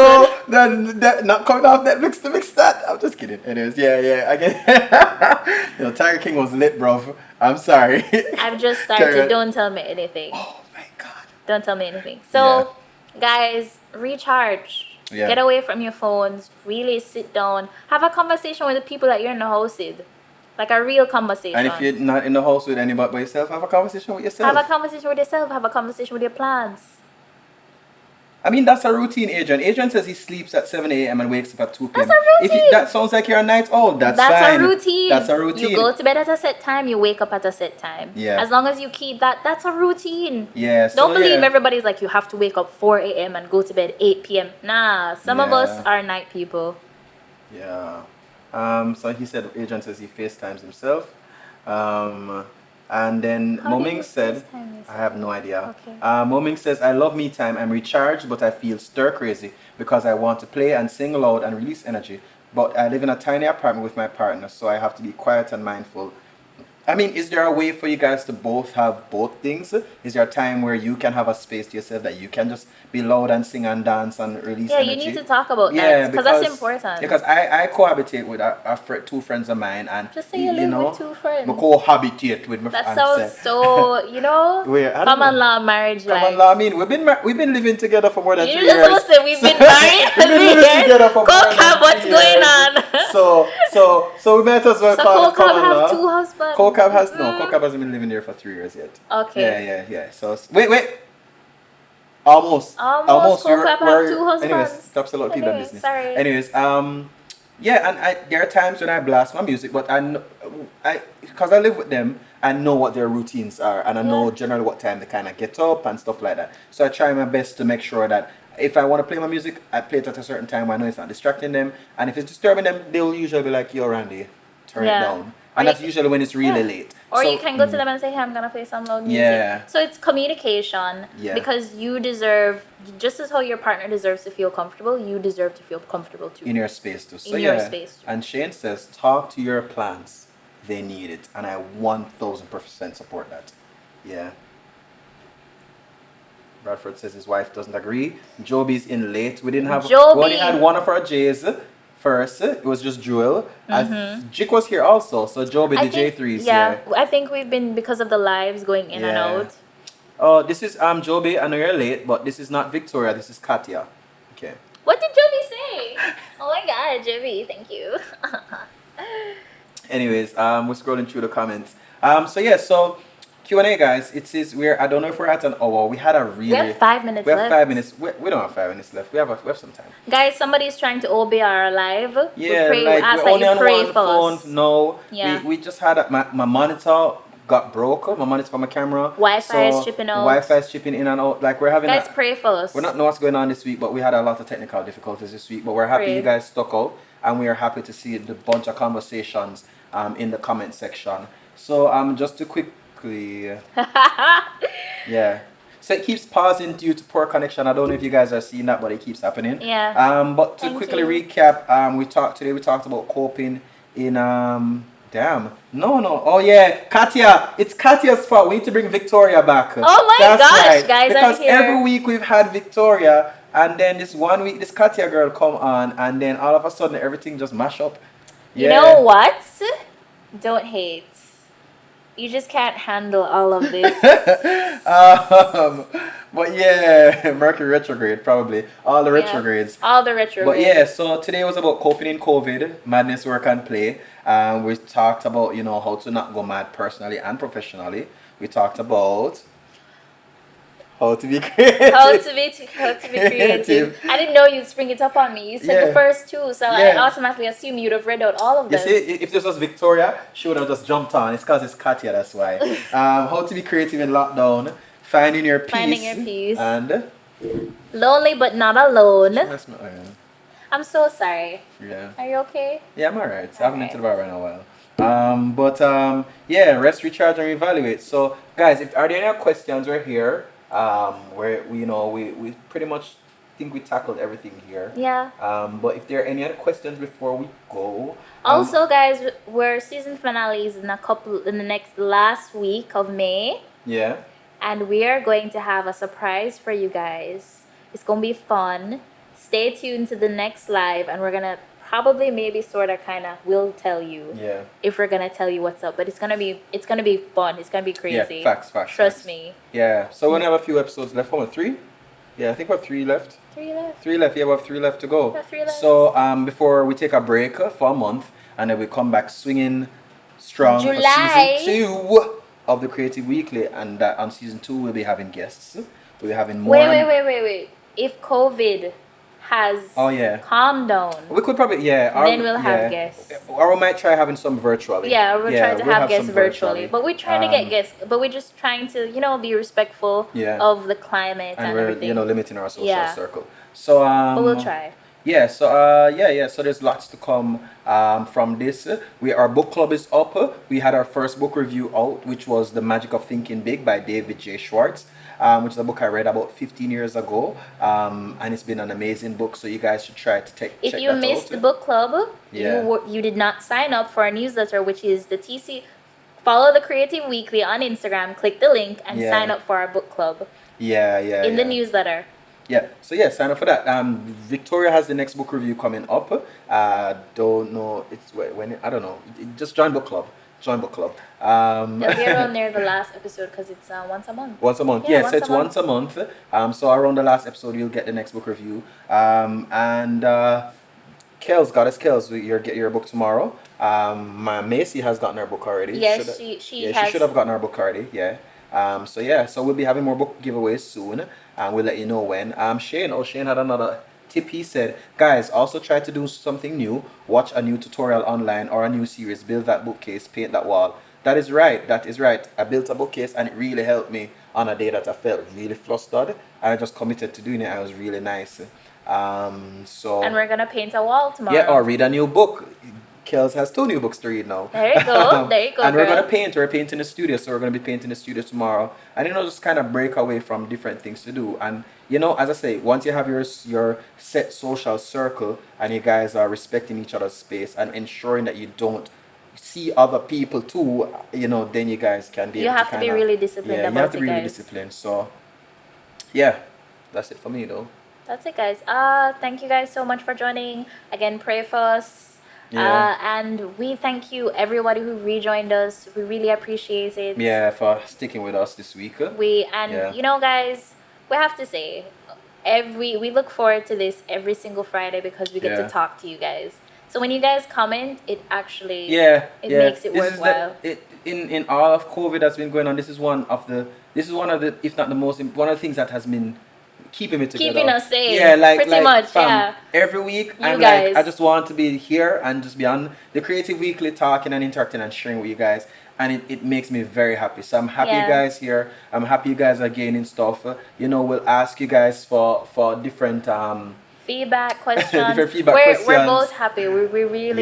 No, that not coming off Netflix to mix that. I'm just kidding. Anyways, yeah, I get. Tiger King was lit, bro. I'm sorry. I've just started. Don't tell me anything. Oh my god. Don't tell me anything. So, guys, recharge. Yeah. Get away from your phones. Really sit down. Have a conversation with the people that you're in the house with. Like a real conversation. And if you're not in the house with anybody but yourself, have a conversation with yourself. Have a conversation with yourself. Have a conversation with your plans. I mean, that's a routine, Adrian. Adrian says he sleeps at 7 a.m. and wakes up at 2 p.m. That's a routine. If that sounds like you're a night owl, that's fine. A routine. That's a routine. You go to bed at a set time, you wake up at a set time. Yeah. As long as you keep that, that's a routine. Yeah. Don't believe everybody's like, you have to wake up 4 a.m. and go to bed 8 p.m. Nah, some of us are night people. Yeah. So he said, Adrian says he FaceTimes himself. And then How do Moming you said, FaceTime yourself? I have no idea. Okay. Moming says, I love me time. I'm recharged, but I feel stir crazy because I want to play and sing loud and release energy. But I live in a tiny apartment with my partner, so I have to be quiet and mindful. I mean, is there a way for you guys to both have both things? Is there a time where you can have a space to yourself that you can just be loud and sing and dance and release energy? Yeah, you need to talk about that because that's important. Because I cohabitate with two friends of mine, and just say you live with two friends. I cohabitate with my friends. That sounds so, common law marriage life. Common law. I mean, we've been living together for more than 3 years. You're supposed to say we've been married. We've been living together for more than 3 years. What's going on? So we might as well call it common law. Have two husbands. Cab has no. Cold Cab hasn't been living there for 3 years yet. Okay. Yeah. So wait. Almost. Almost. Cold We're, Cab have we're, two anyways, husbands. stops a lot of people in Anyway, business. sorry. Anyways, yeah, and there are times when I blast my music, but because I live with them, I know what their routines are, and I know generally what time they kind of get up and stuff like that. So I try my best to make sure that if I want to play my music, I play it at a certain time where I know it's not distracting them, and if it's disturbing them, they'll usually be like, "Yo, Randy, turn it down." Or And that's usually when it's really late. Or So, you can go to them and say, "Hey, I'm gonna play some loud music." Yeah. So it's communication. Yeah. Because you deserve, just as how your partner deserves to feel comfortable, you deserve to feel comfortable too. in your space too. So In yeah. your space too. And Shane says, talk to your plants. They need it, and I 1000% support that. Yeah. Bradford says his wife doesn't agree. Joby's in late. We didn't have. Joby. We only had one of our J's first. It was just Jewel. Jick was here also. So Joby, the J3s. Yeah, I think we've been, because of the lives going in and out. Oh, this is Joby. I know you're late, but this is not Victoria. This is Katya. Okay. What did Joby say? Oh my God, Joby, thank you. Anyways, we're scrolling through the comments. So Q&A, guys. It says I don't know if we're at an hour. We had a really. We have 5 minutes We have left. 5 minutes. We don't have 5 minutes left. We have some time. Guys, somebody's trying to obey our live. Yeah, we we're ask that only you on pray one for phone. us. No, Yeah. we just had my monitor got broke. My monitor for my camera. Wi-Fi is chipping out. Wi-Fi is chipping in and out. Like we're having. Guys, pray for us. We don't know what's going on this week, but we had a lot of technical difficulties this week. But we're happy you guys stuck out, and we are happy to see the bunch of conversations in the comment section. So just to quickly, yeah. So it keeps pausing due to poor connection. I don't know if you guys are seeing that, but it keeps happening. Yeah. But to quickly recap, we talked about coping in Damn. No. Oh yeah, Katya. It's Katya's fault. We need to bring Victoria back. Oh my gosh, guys, because I'm here. every week we've had Victoria, and then this one week this Katya girl come on, and then all of a sudden everything just mash up. Yeah. You know what? Don't hate. You just can't handle all of this. But yeah, Mercury retrograde probably. All the retrogrades. All the retrogrades. But yeah, so today was about coping in COVID, madness, work and play. We talked about, how to not go mad personally and professionally. We talked about how to be creative. How to be creative. I didn't know you'd spring it up on me. You said the first two, so I automatically assumed you'd have read out all of them. You see, if this was Victoria, she would have just jumped on. It's because it's Katya, that's why. How to be creative in lockdown. Finding your peace. And lonely but not alone. That's my iron. I'm so sorry. Yeah. Are you okay? Yeah, I'm alright. I haven't been to the bar in a while. Yeah, rest, recharge, and reevaluate. So, guys, are there any questions? We're here. Where we pretty much think we tackled everything here. Yeah. But if there are any other questions before we go. Also, guys, we're season finales in the next last week of May. Yeah. And we are going to have a surprise for you guys. It's gonna be fun. Stay tuned to the next live, and we're gonna probably, maybe, sort of, kind of, will tell you. Yeah. If we're gonna tell you what's up, but it's gonna be fun. It's gonna be crazy. Yeah, facts. Trust me. Yeah. So we have a few episodes left. How many? 3? Yeah, I think we have 3 left. 3 left. 3 left. Yeah, we have 3 left to go. We have 3 left. So before we take a break for a month, and then we come back swinging strong July. for season 2 of the Creative Weekly, and on season 2 we'll be having guests. We'll be having more. Wait. If COVID has calmed down, we could probably then we'll have guests. Or we might try having some virtually. Yeah, we're trying to have guests virtually. But we're trying to get guests. But we're just trying to be respectful of the climate and we're everything. limiting our social circle. So but we'll try. Yeah, so so there's lots to come from this. Our book club is up. We had our first book review out, which was The Magic of Thinking Big by David J. Schwartz, which is a book I read about 15 years ago, and it's been an amazing book, so you guys should try to check that out. If you missed the book club, you did not sign up for our newsletter, which is the follow the Creative Weekly on Instagram, click the link, and sign up for our book club. In the newsletter. Yeah, so sign up for that. Victoria has the next book review coming up. Don't know, it's when I don't know. Just join book club. Join book club. They'll be around near the last episode because it's once a month. Once a month, so it's once a month. So around the last episode, you'll get the next book review. And Kels, Goddess Kels, you get your book tomorrow. My Macy has gotten her book already. Yes, she Yeah, has. she should have gotten her book already. Yeah. So we'll be having more book giveaways soon, and we'll let you know when. Shane had another tip. He said, guys, also try to do something new. Watch a new tutorial online or a new series. Build that bookcase, paint that wall. That is right. That is right. I built a bookcase and it really helped me on a day that I felt really flustered. And I just committed to doing it. And it was really nice. So And we're gonna paint a wall tomorrow. yeah, or read a new book. Kels has 2 new books to read now. There you go. There you go. And we're girl. gonna paint. We're painting the studio, so we're gonna be painting the studio tomorrow. And just kind of break away from different things to do. And as I say, once you have your set social circle and you guys are respecting each other's space and ensuring that you don't see other people too, then you guys can be. You able have to be really disciplined Yeah, about you have to it, be really guys. disciplined. So yeah, that's it for me though. That's it, guys. Thank you guys so much for joining. Again, pray for us. Yeah. And we thank you, everybody who rejoined us. We really appreciate it. Yeah, for sticking with us this week. Yeah. Guys, we have to say, we look forward to this every single Friday because we get to talk to you guys. So when you guys comment, it actually makes it worthwhile. In all of COVID that's been going on, this is one of the if not the most one of the things that has been keeping it together. Keeping us safe. Yeah, pretty much. Yeah. Every week, guys. I just want to be here and just be on the Creative Weekly, talking and interacting and sharing with you guys, and it makes me very happy. So I'm happy you guys here. I'm happy you guys are gaining stuff. We'll ask you guys for different feedback questions. different feedback questions. We're both happy. We really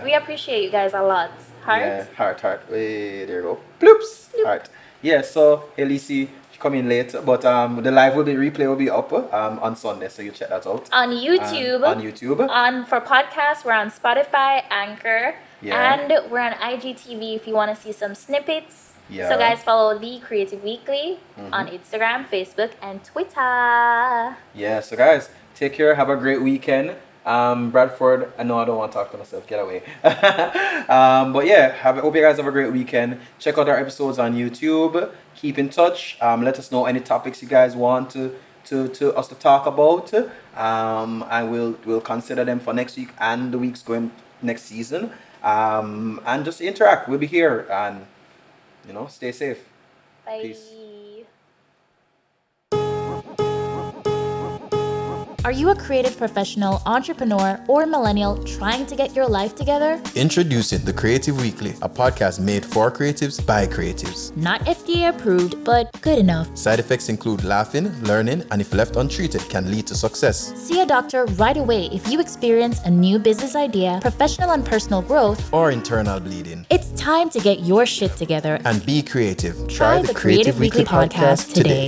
we appreciate you guys a lot. Heart. Yeah, heart. Hey, there you go. Bloops. Heart. Yeah. So Elise, come in late, but the replay will be up on Sunday, so you check that out on YouTube. For podcasts, we're on Spotify, Anchor, and we're on IGTV if you want to see some snippets. Yeah. So guys, follow The Creative Weekly on Instagram, Facebook, and Twitter. Yeah. So guys, take care. Have a great weekend. Bradford, I know I don't want to talk to myself. Get away. But yeah, hope you guys have a great weekend. Check out our episodes on YouTube. Keep in touch. Let us know any topics you guys want to us to talk about. And we'll consider them for next week and the weeks going next season. And just interact. We'll be here and stay safe. Bye. Peace. Are you a creative professional, entrepreneur, or millennial trying to get your life together? Introducing The Creative Weekly, a podcast made for creatives by creatives. Not FDA approved, but good enough. Side effects include laughing, learning, and if left untreated, can lead to success. See a doctor right away if you experience a new business idea, professional and personal growth, or internal bleeding. It's time to get your shit together and be creative. Try the Creative Weekly podcast today.